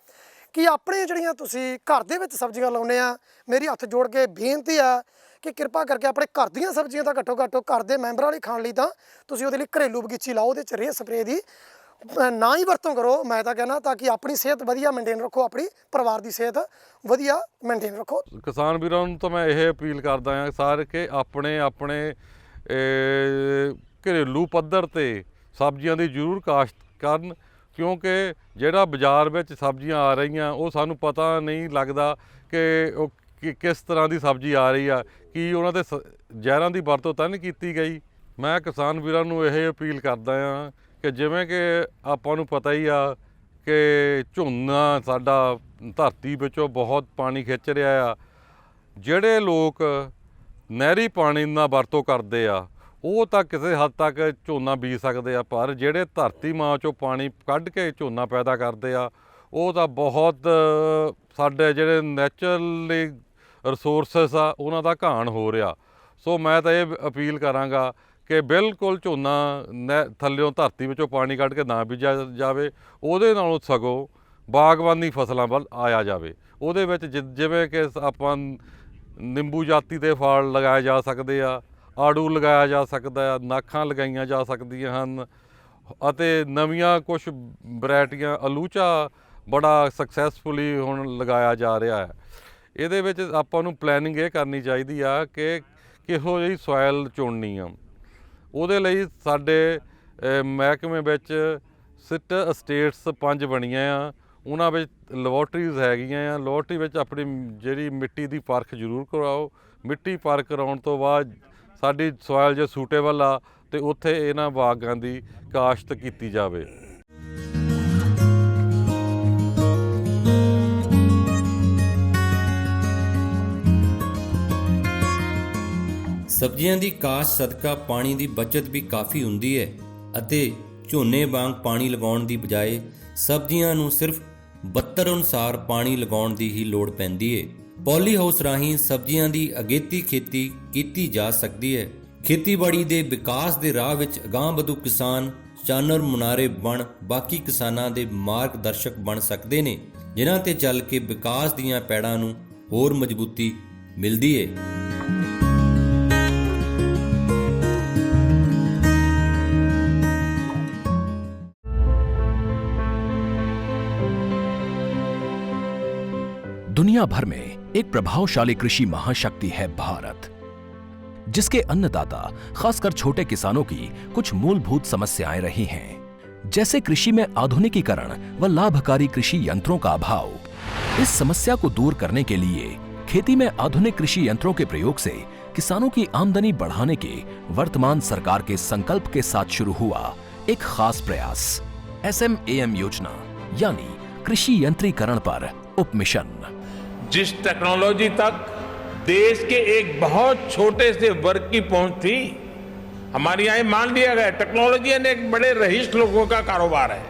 ਕਿ ਆਪਣੇ ਜਿਹੜੀਆਂ ਤੁਸੀਂ ਘਰ ਦੇ ਵਿੱਚ ਸਬਜ਼ੀਆਂ ਲਾਉਂਦੇ ਆ, ਮੇਰੀ ਹੱਥ ਜੋੜ ਕੇ ਬੇਨਤੀ ਆ ਕਿ ਕਿਰਪਾ ਕਰਕੇ ਆਪਣੇ ਘਰ ਦੀਆਂ ਸਬਜ਼ੀਆਂ ਤਾਂ ਘੱਟੋ ਘੱਟ ਘਰ ਦੇ ਮੈਂਬਰਾਂ ਲਈ ਖਾਣ ਲਈ ਤਾਂ ਤੁਸੀਂ ਉਹਦੇ ਲਈ ਘਰੇਲੂ ਬਗੀਚੀ ਲਾਓ, ਉਹਦੇ 'ਚ ਰੇਹ ਸਪਰੇਅ ਦੀ ਨਾ ਹੀ ਵਰਤੋਂ ਕਰੋ। ਮੈਂ ਤਾਂ ਕਹਿੰਦਾ ਤਾਂ ਕਿ ਆਪਣੀ ਸਿਹਤ ਵਧੀਆ ਮੇਨਟੇਨ ਰੱਖੋ, ਆਪਣੀ ਪਰਿਵਾਰ ਦੀ ਸਿਹਤ ਵਧੀਆ ਮੇਨਟੇਨ ਰੱਖੋ। ਕਿਸਾਨ ਵੀਰਾਂ ਨੂੰ ਤਾਂ ਮੈਂ ਇਹ ਅਪੀਲ ਕਰਦਾ ਹਾਂ ਸਾਰੇ ਕਿ ਆਪਣੇ ਘਰੇਲੂ ਪੱਧਰ 'ਤੇ ਸਬਜ਼ੀਆਂ ਦੀ ਜ਼ਰੂਰ ਕਾਸ਼ਤ ਕਰਨ, ਕਿਉਂਕਿ ਜਿਹੜਾ ਬਾਜ਼ਾਰ ਵਿੱਚ ਸਬਜ਼ੀਆਂ ਆ ਰਹੀਆਂ ਉਹ ਸਾਨੂੰ ਪਤਾ ਨਹੀਂ ਲੱਗਦਾ ਕਿ ਉਹ ਕਿਸ ਤਰ੍ਹਾਂ ਦੀ ਸਬਜ਼ੀ ਆ ਰਹੀ ਆ, ਕੀ ਉਹਨਾਂ 'ਤੇ ਜ਼ਹਿਰਾਂ ਦੀ ਵਰਤੋਂ ਤਾਂ ਨਹੀਂ ਕੀਤੀ ਗਈ। ਮੈਂ ਕਿਸਾਨ ਵੀਰਾਂ ਨੂੰ ਇਹ ਅਪੀਲ ਕਰਦਾ ਹਾਂ ਕਿ ਜਿਵੇਂ ਕਿ ਆਪਾਂ ਨੂੰ ਪਤਾ ਹੀ ਆ ਕਿ ਝੋਨਾ ਸਾਡਾ ਧਰਤੀ ਵਿੱਚੋਂ ਬਹੁਤ ਪਾਣੀ ਖਿੱਚ ਰਿਹਾ ਆ। ਜਿਹੜੇ ਲੋਕ ਨਹਿਰੀ ਪਾਣੀ ਨਾਲ ਵਰਤੋਂ ਕਰਦੇ ਆ ਉਹ ਤਾਂ ਕਿਸੇ ਹੱਦ ਤੱਕ ਝੋਨਾ ਬੀਜ ਸਕਦੇ ਆ, ਪਰ ਜਿਹੜੇ ਧਰਤੀ ਮਾਂ 'ਚੋਂ ਪਾਣੀ ਕੱਢ ਕੇ ਝੋਨਾ ਪੈਦਾ ਕਰਦੇ ਆ ਉਹ ਤਾਂ ਬਹੁਤ ਸਾਡੇ ਜਿਹੜੇ ਨੈਚੁਰਲੀ ਰਿਸੋਰਸਿਸ ਆ ਉਹਨਾਂ ਦਾ ਘਾਣ ਹੋ ਰਿਹਾ। ਸੋ ਮੈਂ ਤਾਂ ਇਹ ਅਪੀਲ ਕਰਾਂਗਾ ਕਿ ਬਿਲਕੁਲ ਝੋਨਾ ਥੱਲਿਓਂ ਧਰਤੀ ਵਿੱਚੋਂ ਪਾਣੀ ਕੱਢ ਕੇ ਨਾ ਬੀਜਿਆ ਜਾਵੇ, ਉਹਦੇ ਨਾਲੋਂ ਸਗੋਂ ਬਾਗਬਾਨੀ ਫਸਲਾਂ ਵੱਲ ਆਇਆ ਜਾਵੇ। ਉਹਦੇ ਵਿੱਚ ਜਿਵੇਂ ਕਿ ਆਪਾਂ ਨਿੰਬੂ ਜਾਤੀ ਦੇ ਫਲ ਲਗਾਏ ਜਾ ਸਕਦੇ ਆ, ਆੜੂ ਲਗਾਇਆ ਜਾ ਸਕਦਾ ਆ, ਨਾਖਾਂ ਲਗਾਈਆਂ ਜਾ ਸਕਦੀਆਂ ਹਨ, ਅਤੇ ਨਵੀਆਂ ਕੁਛ ਵੈਰਾਈਟੀਆਂ ਅਲੂਚਾ ਬੜਾ ਸਕਸੈਸਫੁਲੀ ਹੁਣ ਲਗਾਇਆ ਜਾ ਰਿਹਾ ਹੈ। ਇਹਦੇ ਵਿੱਚ ਆਪਾਂ ਨੂੰ ਪਲੈਨਿੰਗ ਇਹ ਕਰਨੀ ਚਾਹੀਦੀ ਆ ਕਿ ਕਿਹੋ ਜਿਹੀ ਸੋਇਲ ਚੁਣਨੀ ਆ। ਉਹਦੇ ਲਈ ਸਾਡੇ ਮਹਿਕਮੇ ਵਿੱਚ ਸਿਟ ਸਟੇਟਸ 5 ਬਣੀਆਂ ਆ, ਉਹਨਾਂ ਵਿੱਚ ਲੈਬੋਰਟਰੀਜ਼ ਹੈਗੀਆਂ ਆ। ਲੈਬੋਰਟਰੀ ਵਿੱਚ ਆਪਣੀ ਜਿਹੜੀ ਮਿੱਟੀ ਦੀ ਪਰਖ ਜ਼ਰੂਰ ਕਰਵਾਓ। ਮਿੱਟੀ ਪਰਖ ਕਰਾਉਣ ਤੋਂ ਬਾਅਦ ਸਾਡੀ ਸੋਇਲ ਜੇ ਸੂਟੇਬਲ ਆ ਤੇ ਉੱਥੇ ਇਹਨਾਂ ਬਾਗਾਂ ਦੀ ਕਾਸ਼ਤ ਕੀਤੀ ਜਾਵੇ। ਸਬਜ਼ੀਆਂ ਦੀ ਕਾਸ਼ਤ ਸਦਕਾ ਪਾਣੀ ਦੀ ਬਚਤ ਵੀ ਕਾਫੀ ਹੁੰਦੀ ਹੈ ਅਤੇ ਝੋਨੇ ਵਾਂਗ ਪਾਣੀ ਲਗਾਉਣ ਦੀ ਬਜਾਏ ਸਬਜ਼ੀਆਂ ਨੂੰ ਸਿਰਫ 72 ਅਨੁਸਾਰ ਪਾਣੀ ਲਗਾਉਣ ਦੀ ਹੀ ਲੋੜ ਪੈਂਦੀ ਹੈ। ਪੋਲੀ ਹਾਊਸ ਰਾਹੀਂ ਸਬਜ਼ੀਆਂ ਦੀ ਅਗੇਤੀ ਖੇਤੀ ਕੀਤੀ ਜਾ ਸਕਦੀ ਹੈ। ਖੇਤੀਬਾੜੀ ਦੇ ਵਿਕਾਸ ਦੇ ਰਾਹ ਵਿੱਚ ਅਗਾਂਹਵਧੂ ਕਿਸਾਨ ਚਾਨਣ ਮੁਨਾਰੇ ਬਣ ਬਾਕੀ ਕਿਸਾਨਾਂ ਦੇ ਮਾਰਗਦਰਸ਼ਕ ਬਣ ਸਕਦੇ ਨੇ, ਜਿਨ੍ਹਾਂ ਤੇ ਚੱਲ ਕੇ ਵਿਕਾਸ ਦੀਆਂ ਪੈੜਾਂ ਨੂੰ ਹੋਰ ਮਜ਼ਬੂਤੀ ਮਿਲਦੀ ਹੈ। दुनिया भर में एक प्रभावशाली कृषि महाशक्ति है भारत, जिसके अन्नदाता खासकर छोटे किसानों की कुछ मूलभूत समस्याएं रही हैं, जैसे कृषि में आधुनिकीकरण व लाभकारी कृषि यंत्रों का अभाव। इस समस्या को दूर करने के लिए खेती में आधुनिक कृषि यंत्रों के प्रयोग से किसानों की आमदनी बढ़ाने के वर्तमान सरकार के संकल्प के साथ शुरू हुआ एक खास प्रयास SMAM योजना, यानी कृषि यंत्रीकरण पर उपमिशन। जिस टेक्नोलॉजी तक देश के एक बहुत छोटे से वर्ग की पहुंच थी, हमारे यहाँ मान लिया गया टेक्नोलॉजी एक बड़े रईस लोगों का कारोबार है,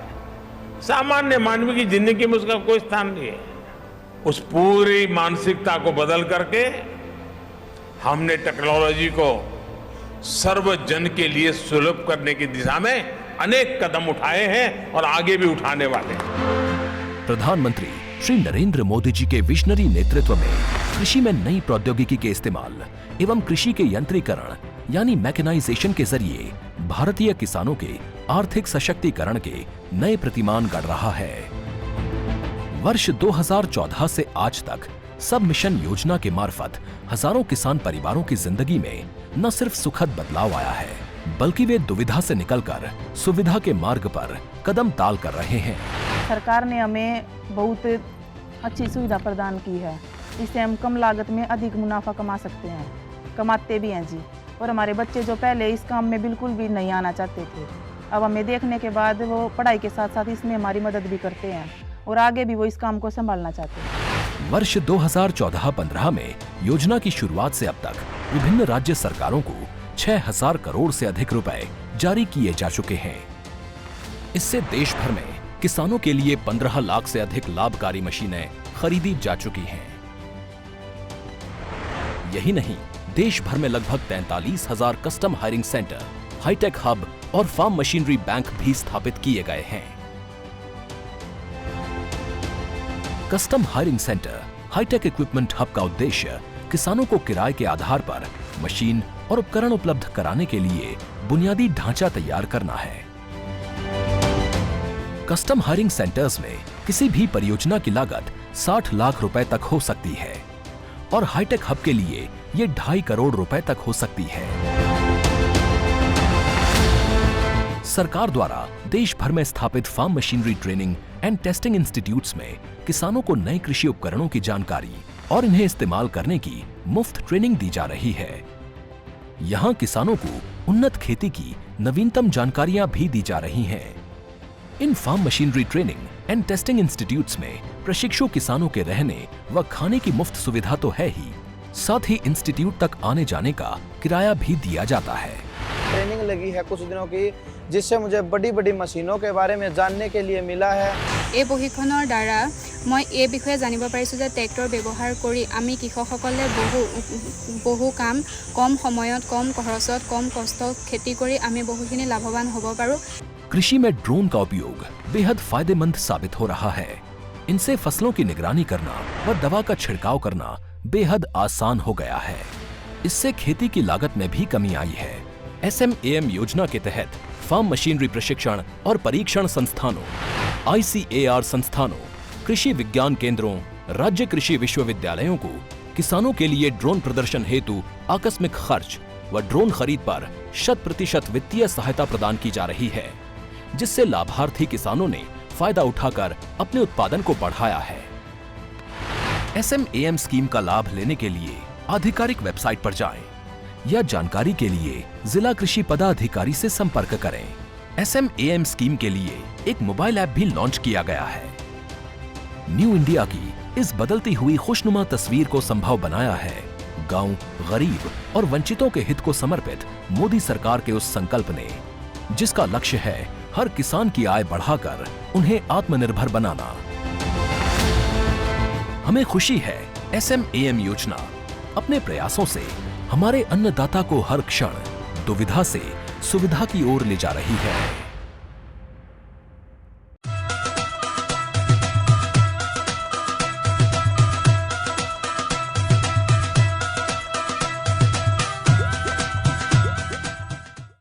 सामान्य मानव की जिंदगी में उसका कोई स्थान नहीं है। उस पूरी मानसिकता को बदल करके हमने टेक्नोलॉजी को सर्वजन के लिए सुलभ करने की दिशा में अनेक कदम उठाए हैं और आगे भी उठाने वाले हैं। प्रधानमंत्री श्री नरेंद्र मोदी जी के विजनरी नेतृत्व में कृषि में नई प्रौद्योगिकी के इस्तेमाल एवं कृषि के यंत्रीकरण यानी मैकेनाइजेशन के जरिए भारतीय किसानों के आर्थिक सशक्तिकरण के नए प्रतिमान गढ़ रहा है। वर्ष 2014 से आज तक सब मिशन योजना के मार्फत हजारों किसान परिवारों की जिंदगी में न सिर्फ सुखद बदलाव आया है, बल्कि वे दुविधा से निकलकर सुविधा के मार्ग पर कदम ताल कर रहे हैं। सरकार ने हमें बहुत अच्छी सुविधा प्रदान की है, इससे हम कम लागत में अधिक मुनाफा कमा सकते हैं, कमाते भी हैं जी। और हमारे बच्चे जो पहले इस काम में बिल्कुल भी नहीं आना चाहते थे, अब हमें देखने के बाद वो पढ़ाई के साथ साथ इसमें हमारी मदद भी करते हैं और आगे भी वो इस काम को संभालना चाहते हैं। वर्ष 2014-15 में योजना की शुरुआत से अब तक विभिन्न राज्य सरकारों को 6000 करोड़ से अधिक रुपए जारी किए जा चुके हैं। इससे देश भर में किसानों के लिए 15 लाख से अधिक लाभकारी मशीनें खरीदी जा चुकी हैं। यही नहीं, देश भर में लगभग 43,000 custom hiring centre, hi-tech hub और फार्म मशीनरी बैंक भी स्थापित किए गए हैं। Custom hiring centre, hi-tech equipment hub का उद्देश्य किसानों को किराए के आधार पर मशीन और उपकरण उपलब्ध कराने के लिए बुनियादी ढांचा तैयार करना है। कस्टम हायरिंग सेंटर्स में किसी भी परियोजना की लागत 60 लाख रुपए तक हो सकती है और हाईटेक हब के लिए ये 2.5 करोड़ रुपए तक हो सकती है। सरकार द्वारा देश भर में स्थापित farm machinery training and testing institutes में किसानों को नए कृषि उपकरणों की जानकारी और इन्हें इस्तेमाल करने की मुफ्त ट्रेनिंग दी जा रही है। यहाँ किसानों को उन्नत खेती की नवीनतम जानकारियां भी दी जा रही हैं। इन farm machinery training and testing institutes में प्रशिक्षु किसानों के रहने व खाने की मुफ्त सुविधा तो है ही, साथ ही इंस्टीट्यूट तक आने जाने का किराया भी दिया जाता है। ट्रेनिंग लगी है कुछ दिनों की, जिससे मुझे बड़ी बड़ी मशीनों के बारे में जानने के लिए मिला है। এই প্ৰশিক্ষণৰ দ্বাৰা মই এই বিষয়ে জানিব পাৰিছোঁ যে ট্ৰেক্টৰ ব্যৱহাৰ কৰি আমি কৃষকসকলে বহু কাম কম সময়ত, কম খৰচত, কম কষ্ট খেতি কৰি আমি বহুখিনি লাভৱান হ'ব পাৰোঁ। कृषि में ड्रोन का उपयोग बेहद फायदेमंद साबित हो रहा है। इनसे फसलों की निगरानी करना व दवा का छिड़काव करना बेहद आसान हो गया है। इससे खेती की लागत में भी कमी आई है। SMAM योजना के तहत फार्म मशीनरी प्रशिक्षण और परीक्षण संस्थानों, ICAR संस्थानों, कृषि विज्ञान केंद्रों, राज्य कृषि विश्वविद्यालयों को किसानों के लिए ड्रोन प्रदर्शन हेतु आकस्मिक खर्च व ड्रोन खरीद पर 100% वित्तीय सहायता प्रदान की जा रही है, जिससे लाभार्थी किसानों ने फायदा उठाकर अपने उत्पादन को बढ़ाया है। SMAM स्कीम का लाभ लेने के लिए आधिकारिक वेबसाइट पर जाएं या जानकारी के लिए जिला कृषि पदाधिकारी से संपर्क करें। SMAM स्कीम के लिए एक मोबाइल ऐप भी लॉन्च किया गया है। न्यू इंडिया की इस बदलती हुई खुशनुमा तस्वीर को संभव बनाया है गांव, गरीब और वंचितों के हित को समर्पित मोदी सरकार के उस संकल्प ने, जिसका लक्ष्य है हर किसान की आय बढ़ाकर उन्हें आत्मनिर्भर बनाना। हमें खुशी है SMAM योजना अपने प्रयासों से हमारे अन्नदाता को हर क्षण दुविधा से सुविधा की ओर ले जा रही है।